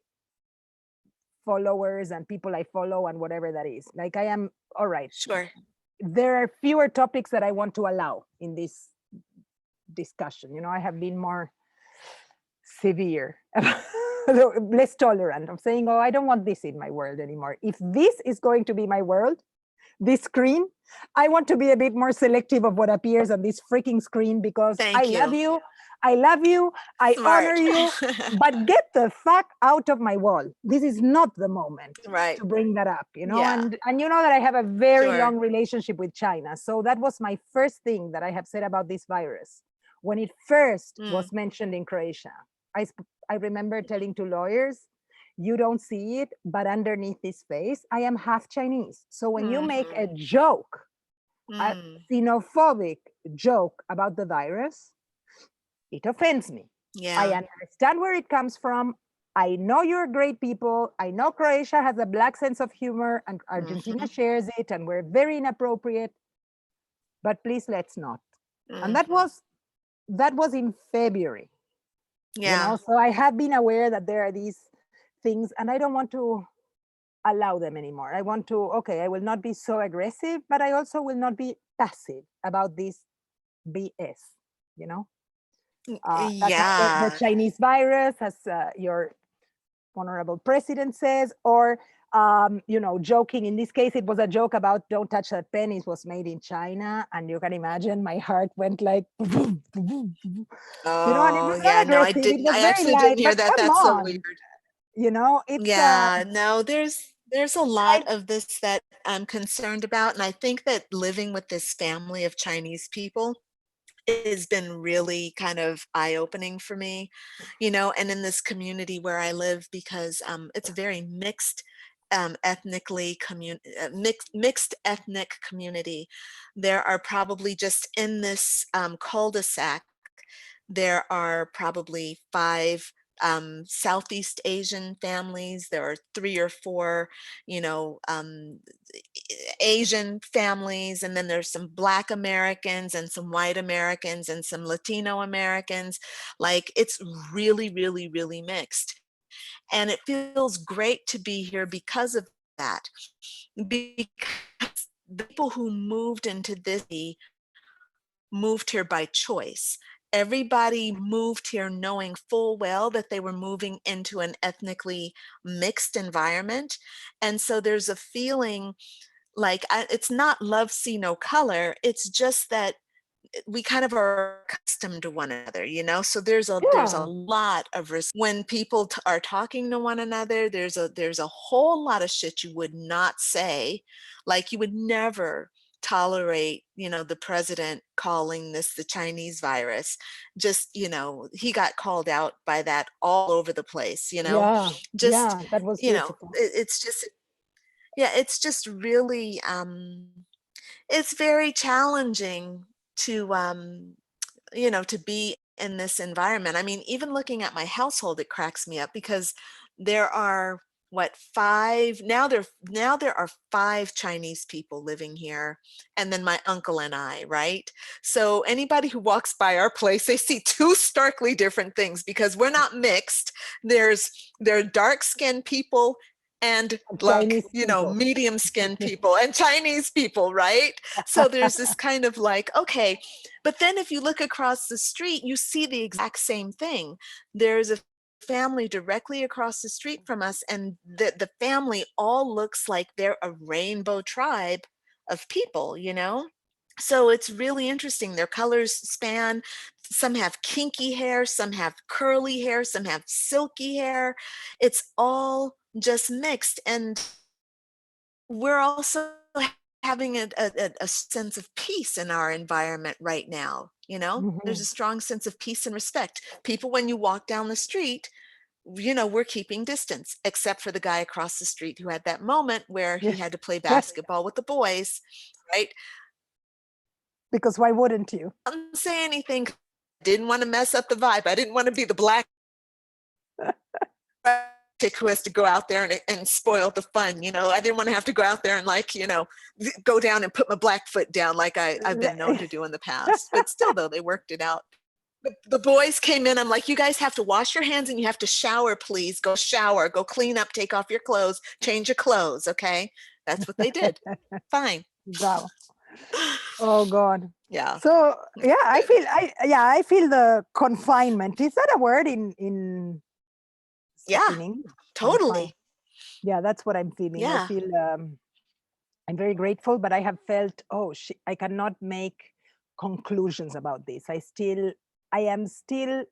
followers and people I follow and whatever that is. Like, I am, all right, Sure. there are fewer topics that I want to allow in this discussion. I have been more severe, less tolerant of saying, oh, I don't want this in my world anymore. If this is going to be my world, this screen, I want to be a bit more selective of what appears on this freaking screen, because I Thank love you. you. I love you. I honor Smart. you, but get the fuck out of my wall. This is not the moment Right. to bring that up, Yeah. and you know that I have a very Sure. long relationship with China. So that was my first thing that I have said about this virus. When it first Mm. was mentioned in Croatia, I remember telling to lawyers, you don't see it, but underneath this face, I am half Chinese. So when you make Hmm. a joke, a Mm. xenophobic joke about the virus, it offends me. I Yeah. understand where it comes from. I know you're great people. I know Croatia has a black sense of humor and Argentina Hmm. shares it, and we're very inappropriate, but please let's not. And that Hmm. was that was in February. Yeah. So I have been aware that there are these things, and I don't want to allow them anymore. I want to, okay, I will not be so aggressive, but I also will not be passive about this BS, you know? Like the Yeah. Chinese virus, as your honorable president says, or joking. In this case, it was a joke about "Don't touch that pen." It was made in China, and you can imagine my heart went like, and it Oh, was yeah, not no, I aggressive. It didn't. was I very actually didn't light, hear but that. come That's so weird. on, it's Yeah, no, there's a lot I, of this that I'm concerned about, and I think that living with this family of Chinese people has been really kind of eye-opening for me, and in this community where I live because it's a very mixed ethnic community. There are probably just in this cul-de-sac, there are probably five Southeast Asian families. There are three or four, you know, um, Asian families, and then there's some Black Americans and some white Americans and some Latino Americans. Like it's really, really, really mixed. And it feels great to be here because of that. Because the people who moved into this city moved here by choice. Everybody moved here knowing full well that they were moving into an ethnically mixed environment. And so there's a feeling like it's not love, see no color. It's just that we kind of are accustomed to one another, so there's a yeah, lot of when people are talking to one another. There's a whole lot of shit you would not say. Like you would never tolerate, the president calling this the Chinese virus. Just, he got called out by that all over the place, yeah, just, yeah. That was beautiful. it's just, yeah, it's just really it's very challenging to to be in this environment. I mean, even looking at my household, it cracks me up because there are what five now there are five Chinese people living here, and then my uncle and I, right? So anybody who walks by our place, they see two starkly different things because we're not mixed. There are dark skinned people and like, Chinese people. medium skinned people and Chinese people, right? So there's this kind of like, okay, but then if you look across the street, you see the exact same thing. There's a family directly across the street from us, and the family all looks like they're a rainbow tribe of people, So it's really interesting. Their colors span. Some have kinky hair, some have curly hair, some have silky hair. It's all just mixed. And we're also having a sense of peace in our environment right now. There's Mhm. a strong sense of peace and respect. People, when you walk down the street, we're keeping distance, except for the guy across the street who had that moment where he Yeah. had to play basketball with the boys, right? Because why wouldn't you? I didn't say anything. Didn't want to mess up the vibe. I didn't want to be the black chick who has to go out there and spoil the fun. I didn't want to have to go out there and like, go down and put my black foot down like I've been known to do in the past. But still, though, they worked it out. The boys came in. I'm like, you guys have to wash your hands and you have to shower, please. Go shower, go clean up, take off your clothes, change your clothes. Okay. That's what they did. Fine. Wow. Oh God. Yeah. So yeah, I feel the confinement. Is that a word in Yeah. English? Confine. Totally. Yeah, that's what I'm feeling. I Yeah. feel I'm very grateful, but I have felt, I cannot make conclusions about this. I am still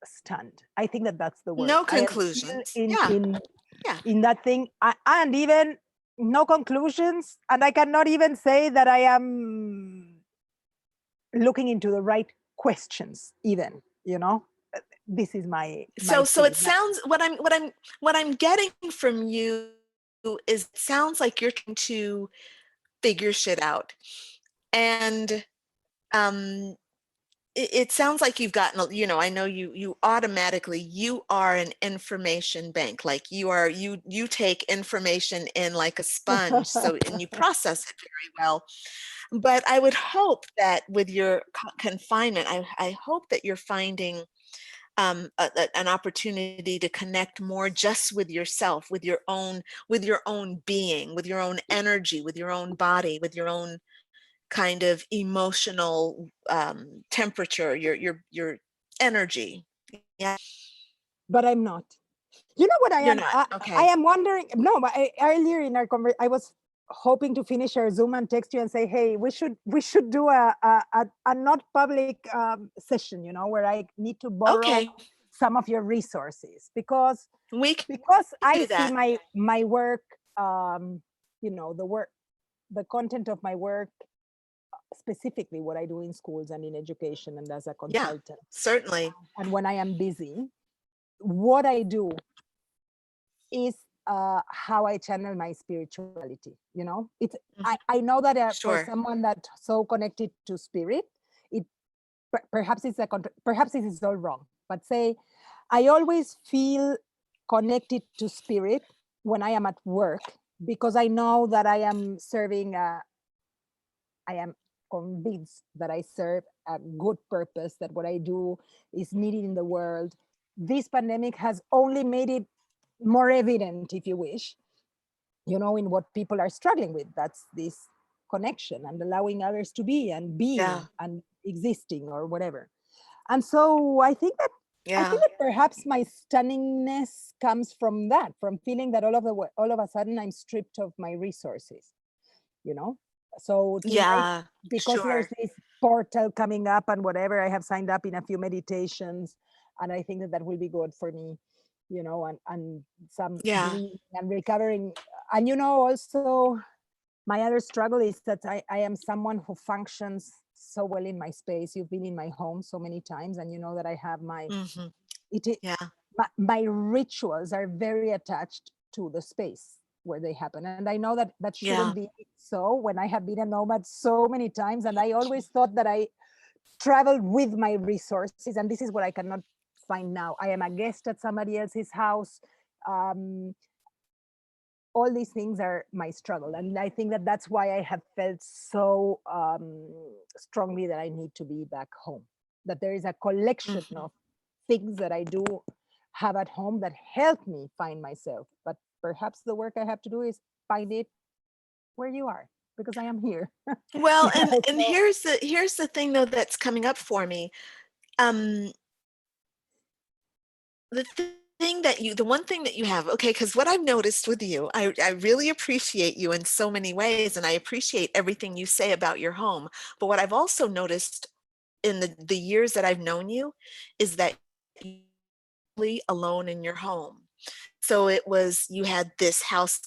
stunned. I think that that's the word. No I am still conclusions. Yeah. Yeah. in that thing, and even no conclusions, and I cannot even say that I am looking into the right questions. Even this is my So it feeling. sounds what I'm getting from you is it sounds like you're trying to figure shit out. And um it sounds like you've gotten, I know you automatically, you are an information bank. Like you take information in like a sponge, so, and you process it very well. But I would hope that with your confinement, I hope that you're finding an opportunity to connect more just with yourself, with your own being, with your own energy, with your own body, with your own kind of emotional temperature, your energy. Yeah. But I'm not. You know what I You're am? not. I Okay. am wondering. No, but earlier in our conversation, I was hoping to finish our Zoom and text you and say, "Hey, we should do a not public session. You know, where I need to borrow Okay. some of your resources We can because I do see that. my work. You know, the content of my work, specifically what I do in schools and in education and as a Yeah, consultant, certainly. and when I am busy, what I do is how I channel my spirituality. You know, it's Mhm. I know that for Sure. someone that so connected to spirit, it perhaps it's perhaps it is all wrong. But say, I always feel connected to spirit when I am at work because I know that I am serving. I am convinced that I serve a good purpose. That what I do is needed in the world. This pandemic has only made it more evident, if you wish, you know, in what people are struggling with. That's this connection and allowing others to be and Yeah. being and existing or whatever. And so I Yeah. think that perhaps my stunningness comes from that, from feeling that all of a sudden I'm stripped of my resources, you know. So tonight, Yeah. because there's Sure. this portal coming up and whatever, I have signed up in a few meditations, and I think that that will be good for me, you know, and some Yeah. breathing and recovering. And you know, also my other struggle is that I am someone who functions so well in my space. You've been in my home so many times, and you know that I have Hmm. it Yeah. my rituals are very attached to the space where they happen, and I know that that shouldn't Yeah. be so when I have been a nomad so many times, and I always thought that I traveled with my resources, and this is what I cannot find now. I am a guest at somebody else's house. um, all these things are my struggle, and I think that that's why I have felt so strongly that I need to be back home, that there is a collection Hmm. of things that I do have at home that help me find myself, but perhaps the work I have to do is find it where you are, because I am here. Well, Yeah, and so here's the thing though that's coming up for me. Um, the thing that you, the one thing that you have, okay, because what I've noticed with you, I really appreciate you in so many ways, and I appreciate everything you say about your home. But what I've also noticed in the years that I've known you is that you're really alone in your home. So it was, you had this house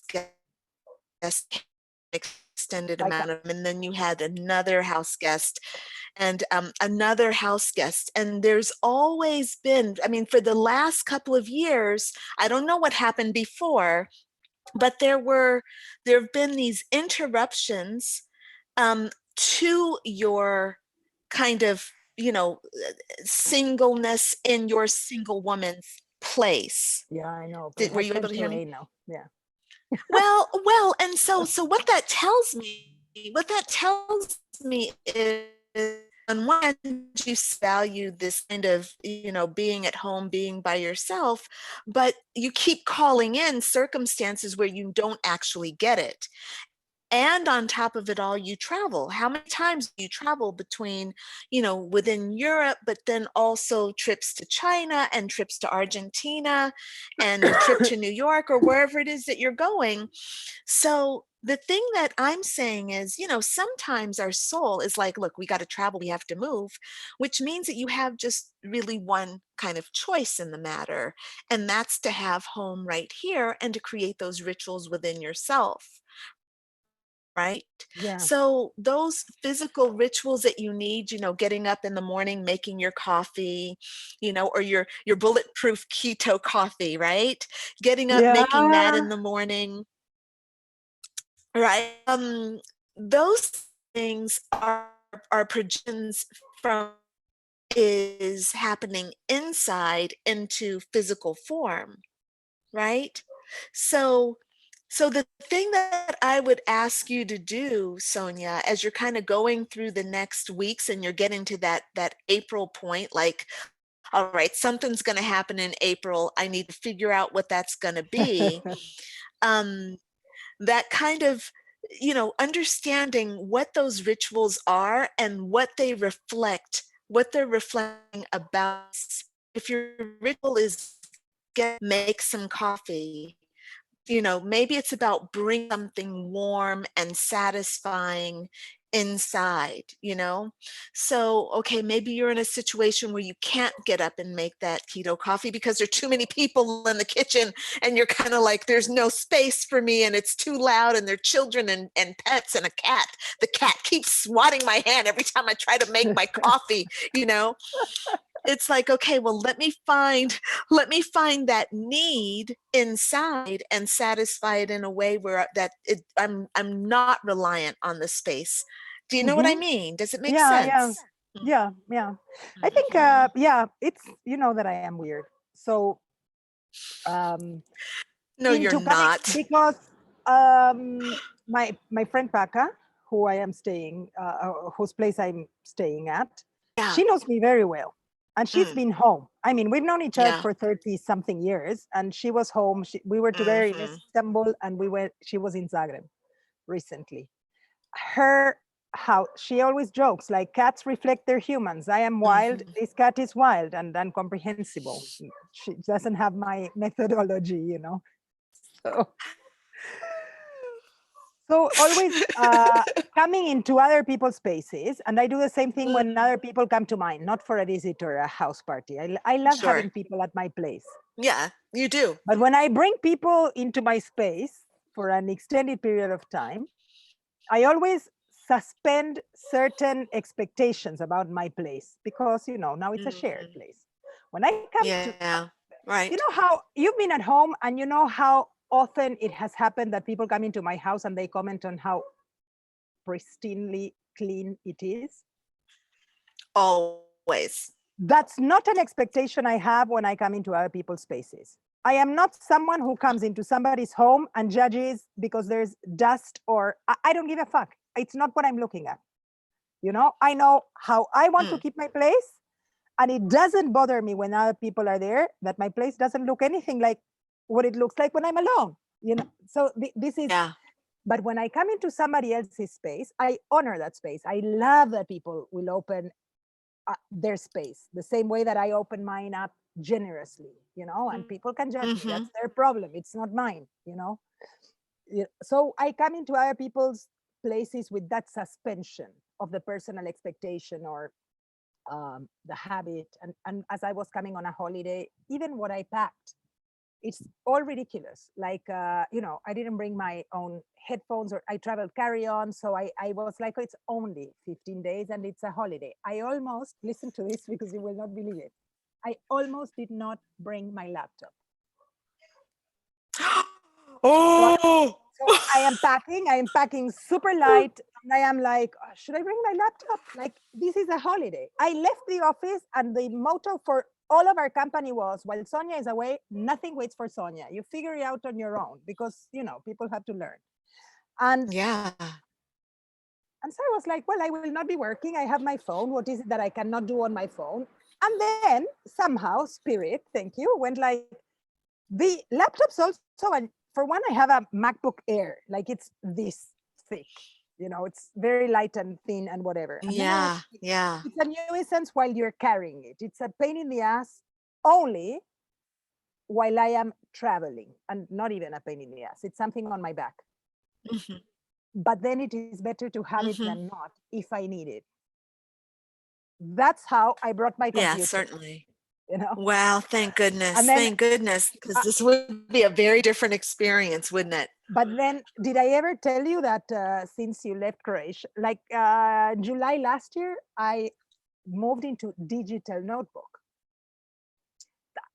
guest extended like amount of, and then you had another house guest and another house guest. And there's always been, I mean, for the last couple of years, I don't know what happened before, but there have been these interruptions to your kind of, you know, singleness in your single woman's place. yeah, I know, but it Were has you able turned to to hear me? rain now. Yeah. Well, and so what that tells me is, on one hand, you value this kind of, you know, being at home, being by yourself, but you keep calling in circumstances where you don't actually get it. And on top of it all, you travel. How many times do you travel between, you know, within Europe, but then also trips to China and trips to Argentina and a trip to New York or wherever it is that you're going? So the thing that I'm saying is, you know, sometimes our soul is like, look, we got to travel, we have to move, which means that you have just really one kind of choice in the matter, and that's to have home right here and to create those rituals within yourself, right? Yeah. So those physical rituals that you need, you know, getting up in the morning, making your coffee, you know, or your bulletproof keto coffee, right? Getting up, making that Yeah. in the morning, right? Those things are projections from is happening inside into physical form, right? So so the thing that I would ask you to do, Sonia, as you're kind of going through the next weeks and you're getting to that April point, like, all right, something's going to happen in April. I need to figure out what that's going to be. Um, that kind of, you know, understanding what those rituals are and what they reflect, what they're reflecting about. If your ritual is make some coffee, maybe it's about bringing something warm and satisfying inside, So, okay, maybe you're in a situation where you can't get up and make that keto coffee because there are too many people in the kitchen and you're kind of like, there's no space for me and it's too loud and there are children and pets and a cat. The cat keeps swatting my hand every time I try to make my coffee, It's like, okay, well, let me find that need inside and satisfy it in a way where I'm not reliant on the space. Do you know what I Mhm. mean? Does it make Yeah, yeah, sense? yeah. I think, Mhm. yeah, it's, you know that I am weird. So, um, No, you're into coming, not. because my friend Paka, who I am staying, whose place I'm staying at, Yeah. she knows me very well, and she's Mm. been home. I mean, we've known each other Yeah. for 30 something years, and she was home. We were together in Mhm. Istanbul, and she was in Zagreb recently. Her how she always jokes like, cats reflect their humans. I am wild, Mhm. this cat is wild and incomprehensible. She doesn't have my methodology, so always coming into other people's spaces, and I do the same thing when other Mm. people come to mine, not for a visit or a house party. I love having Sure. people at my place, Yeah, you do. but when I bring people into my space for an extended period of time, I always suspend certain expectations about my place, because now it's a shared Mhm. place. When I come to, Yeah. Right. how you've been at home, and you know how often it has happened that people come into my house and they comment on how pristinely clean it is. Always. That's not an expectation I have when I come into other people's spaces. I am not someone who comes into somebody's home and judges because there's dust, or I don't give a fuck. It's not what I'm looking at. I know how I want to Mm. keep my place, and it doesn't bother me when other people are there that my place doesn't look anything like what it looks like when I'm alone. So this is. Yeah. But when I come into somebody else's space, I honor that space. I love that people will open their space the same way that I open mine up generously, and people can judge me. That's Mhm. their problem. It's not mine. So I come into other people's places with that suspension of the personal expectation, or the habit. And as I was coming on a holiday, even what I packed, it's all ridiculous. Like, I didn't bring my own headphones, or I traveled carry on. So I was like, oh, it's only 15 days and it's a holiday. I almost, listen to this because you will not believe it. I almost did not bring my laptop. So Oh. So I am packing super light, and I am like, should I bring my laptop? Like, this is a holiday. I left the office, and the motto for all of our company was, while Sonia is away, nothing waits for Sonia. You figure it out on your own, because, people have to learn. And Yeah. and so I was like, well, I will not be working. I have my phone. What is it that I cannot do on my phone? And then somehow Spirit, thank you, went like, the laptop's also, and for one, I have a MacBook Air, like it's this thick, it's very light and thin and whatever. And then I was, Yeah. Yeah. it's a nuisance while you're carrying it. It's a pain in the ass only while I am traveling, and not even a pain in the ass. It's something on my back. Mhm. But then it is better to have it Mhm. than not if I need it. That's how I brought my Yeah, computer, certainly. you know. Wow, thank And goodness. then Thank goodness, because uh, this would be a very different experience, wouldn't it? But then, did I ever tell you that since you left Croatia, like July last year, I moved into digital notebook.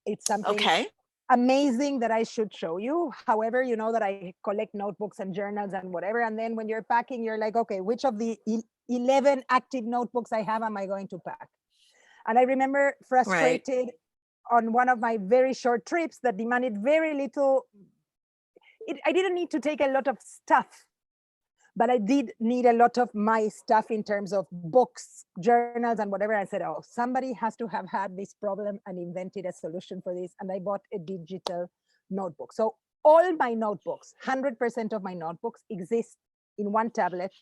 It's something Okay. amazing that I should show you. However, you know that I collect notebooks and journals and whatever. And then when you're packing, you're like, okay, which of the 11 active notebooks I have am I going to pack? And I remember Right. frustrated on one of my very short trips that demanded very little. I didn't need to take a lot of stuff, but I did need a lot of my stuff in terms of books, journals, and whatever. I said, oh, somebody has to have had this problem and invented a solution for this. And I bought a digital notebook. So all my notebooks, 100% of my notebooks exist in one tablet.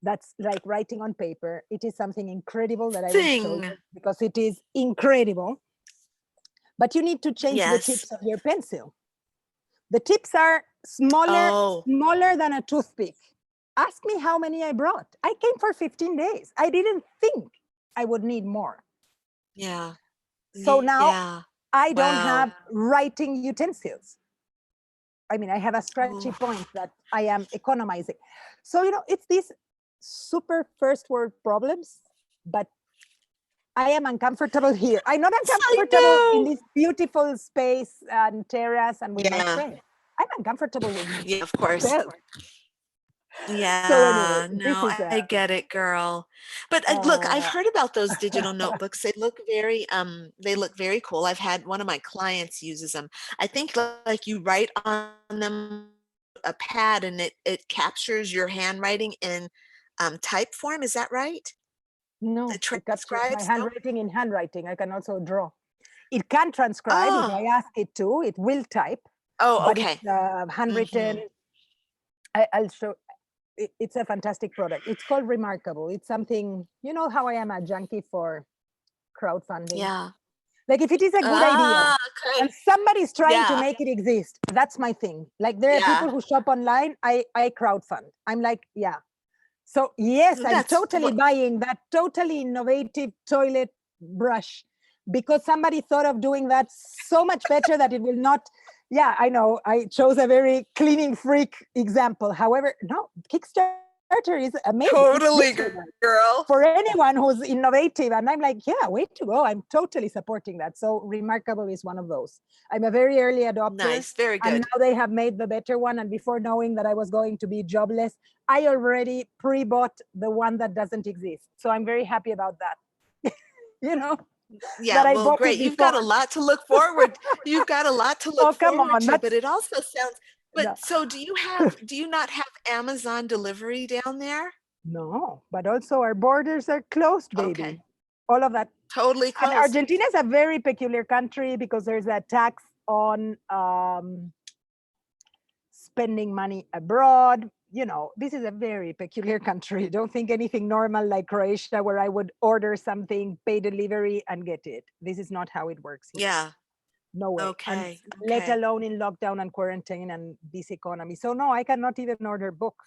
That's like writing on paper. It is something incredible that I will show Thing. you because it is incredible. but you need to change the Yes. tips of your pencil. The tips are Oh, smaller than a toothpick. Ask me how many I brought. I came for 15 days. I didn't think I would need more. yeah. So now Yeah. I don't Wow. have writing utensils. I mean, I have a stretchy Ooh. point that I am economizing. So, it's these super first world problems, but I am uncomfortable here. I'm not I uncomfortable in know. this beautiful space and terrace and with my Yeah. friends. I'm uncomfortable with Yeah, of course. myself. So anyway, Yeah, this no, is I get it, girl. But look, I've uh, heard about those digital notebooks. They look very cool. I've had one of my clients uses them. I think like you write on them a pad and it captures your handwriting in type form. Is that right? no, It it captures my transcribes? No? handwriting in handwriting. I can also draw. It can transcribe if Oh, I ask it to. It will type, oh, but okay. it's handwritten. Hmm. I'll show. It's a fantastic product. It's called Remarkable. It's something, how I am a junkie for crowdfunding. Yeah. Like if it is a good idea Ah, and okay. somebody's trying to Yeah. make it exist, that's my thing. Like there are people Yeah. who shop online, I crowdfund. I'm like, yeah. So yes, I'm That's totally buying that totally innovative toilet brush because somebody thought of doing that so much better that it will not. Yeah, I know. I chose a very cleaning freak example. However, no, Kickstarter is amazing. It's totally, useful girl. for anyone who's innovative. And I'm like, yeah, way to go. I'm totally supporting that. So Remarkable is one of those. I'm a very early adopter. Nice. Very And good. now they have made the better one. And before knowing that I was going to be jobless, I already pre-bought the one that doesn't exist. So I'm very happy about that. you know, Yeah, that I well, bought it great. You've before. got a lot to look forward. You've got a lot to look Oh, come forward on. to, but That's it also sounds, no. but so do you not have Amazon delivery down there? No, but also our borders are closed, Okay. baby. All of that. Totally And closed. Argentina is a very peculiar country because there's a tax on spending money abroad. This is a very peculiar country. Don't think anything normal like Croatia, where I would order something, pay delivery, and get it. This is not how it works here. Yeah. No way. And Okay. let Okay. alone in lockdown and quarantine and this economy. So, no, I cannot even order books.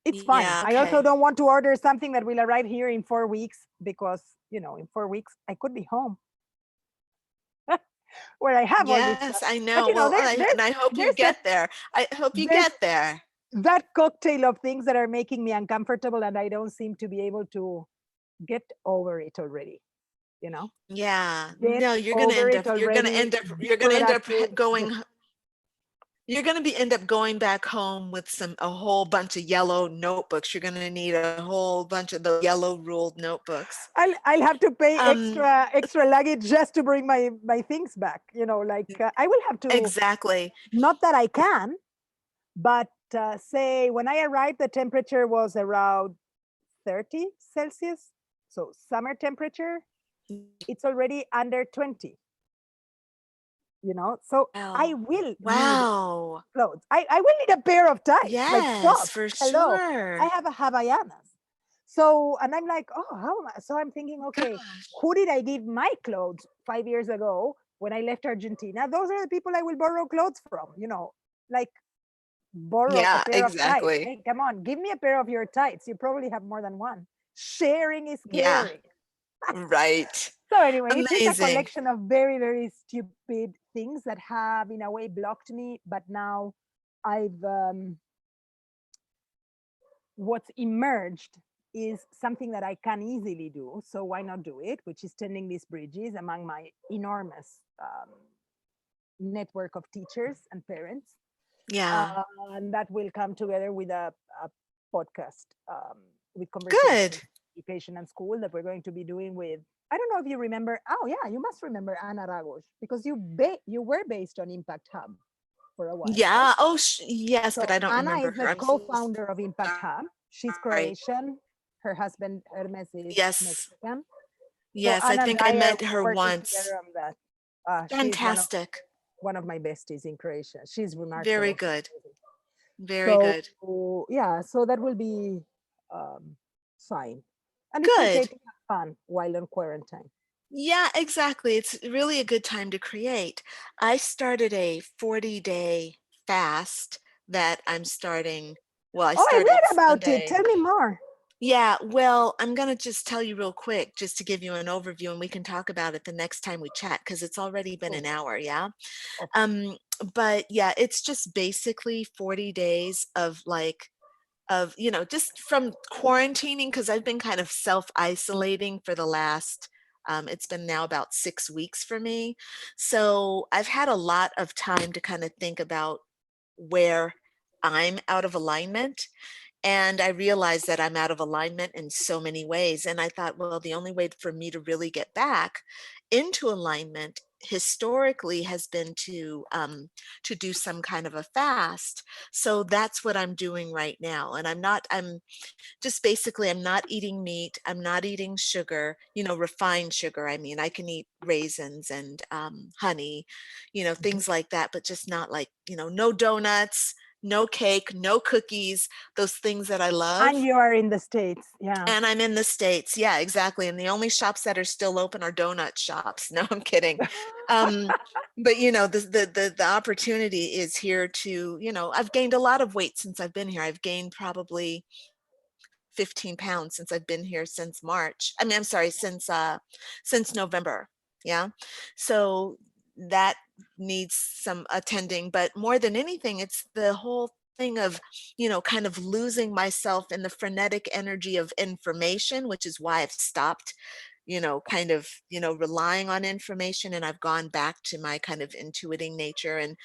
It's fine. Yeah. I also Okay. don't want to order something that will arrive here in 4 weeks because, in 4 weeks, I could be home where I have all this Yes, stuff. I But know. Well, and I hope you there's that get there. I hope you there's get there. that cocktail of things that are making me uncomfortable, and I don't seem to be able to get over it already. You know, Yeah. get No, over it already. Be you're gonna end up productive. going You're going to be end up going back home with a whole bunch of yellow notebooks. You're going to need a whole bunch of those yellow ruled notebooks. I'll have to pay Um, extra luggage just to bring my things back. Like I will have to. exactly. Not that I can, but say when I arrived, the temperature was around 30 Celsius. So summer temperature, it's already under 20. So I Wow. will need Wow. clothes. I will need a pair of tights, like Yes, socks. for Hello. I sure. have a Havaianas. So, and I'm like, oh, how am I? So I'm thinking, okay, Gosh. who did I give my clothes 5 years ago when I left Argentina? Those are the people I will borrow clothes from, like borrow a Yeah, pair of tights. exactly. Hey, come on, give me a pair of your tights. You probably have more than one. Sharing is Yeah, caring. right. So anyway, it's just a Amazing. collection of very, very stupid things that have, in a way, blocked me. But now I've what's emerged is something that I can easily do. So why not do it? Which is tending these bridges among my enormous network of teachers and parents, Yeah. and that will come together with a podcast with Good. conversations, education and school that we're going to be doing with. I don't know if you remember. Oh yeah, you must remember Anna Ragos because you were based on Impact Hub for a while, right? Yeah. Oh, yes, but So I don't Anna remember is her. the I'm so co-founder of Impact Hub. She's sorry. Croatian. Her husband Hermes is Yes. Mexican. So Yes, I Anna and think I I are met her working once. together on that. She's Fantastic. one of my besties in Croatia. She's Very remarkable. She's good. amazing. Very So good. yeah, so that will be um, fine, and it's okay Good. to have fun while on quarantine. Yeah, exactly. It's really a good time to create. I started a 40-day fast that I'm starting. Well, I Oh, I started read about it. Sunday. Tell me more. Yeah, well, I'm gonna just tell you real quick, just to give you an overview, and we can talk about it the next time we chat, because it's already been Oh, an hour, yeah? okay. Um, but yeah, it's just basically 40 days of like just from quarantining, because I've been kind of self-isolating for the last, it's been now about 6 weeks for me. So I've had a lot of time to kind of think about where I'm out of alignment. And I realized that I'm out of alignment in so many ways. And I thought, well, the only way for me to really get back into alignment historically has been to do some kind of a fast. So that's what I'm doing right now. And I'm just basically, I'm not eating meat, I'm not eating sugar, refined sugar. I mean, I can eat raisins and honey, Mhm. things like that, but just not like, no donuts, no cake, no cookies, those things that I And love. you are in the States. Yeah. And I'm in the States. Yeah, exactly. And the only shops that are still open are donut shops. No, I'm kidding. Um, but the opportunity is here to, I've gained a lot of weight since I've been here. I've gained probably 15 pounds since I've been here since March. I mean, I'm sorry, since November. Yeah. So that needs some attending, but more than anything, it's the whole thing of, kind of losing myself in the frenetic energy of information, which is why I've stopped, kind of, relying on information, and I've gone back to my kind of intuiting nature. And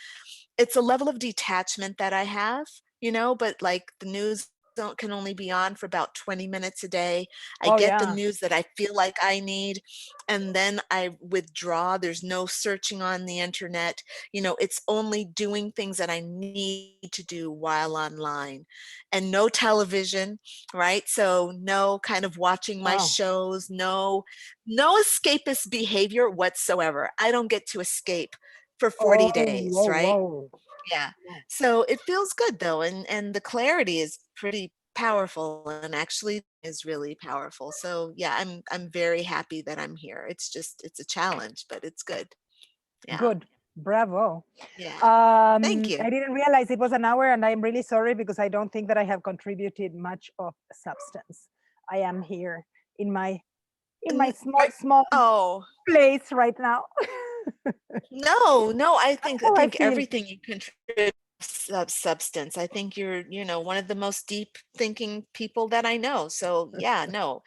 it's a level of detachment that I have, but like the news can only be on for about 20 minutes a day. I Oh, get the yeah. news that I feel like I need, and then I withdraw. There's no searching on the internet. It's only doing things that I need to do while online, and no television, right? So no kind of watching my Wow. shows, no escapist behavior whatsoever. I don't get to escape for 40 Oh, days, whoa, right? whoa. Yeah. Whoa. So it feels good though, and the clarity is pretty powerful, and actually is really powerful. So yeah, I'm very happy that I'm here. It's a challenge, but it's good. Yeah. Good. Bravo. Yeah. Thank you. I didn't realize it was an hour, and I'm really sorry because I don't think that I have contributed much of substance. I am here in my N- small are- small oh, place right now. no, I That's think I how I think feel. everything you contribute substance. I think you're, one of the most deep thinking people that I know. So yeah, no,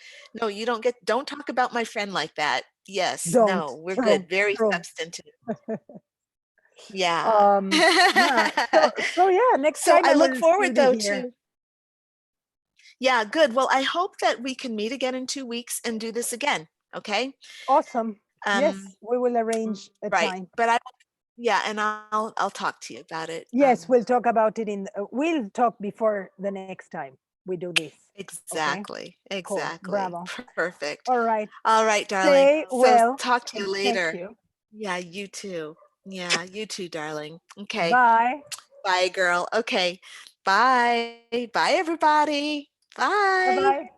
don't talk about my friend like that. Yes, Don't. no, we're True. good. Very True. substantive. Yeah. Yeah. So yeah. Next So time I I look will still forward be though here. to, yeah, good. Well, I hope that we can meet again in 2 weeks and do this again. Okay. Awesome. Um, Yes, we will arrange a right. time. But yeah, and I'll talk to you about it. Yes, we'll talk about it we'll talk before the next time we do this. Okay? Exactly. Cool. Exactly. Bravo. Perfect. All right. All right, darling. Stay So well, talk to and you thank later. you. Yeah, you too. Yeah, you too, darling. Okay. Bye. Bye, girl. Okay. Bye. Bye, everybody. Bye Bye. bye.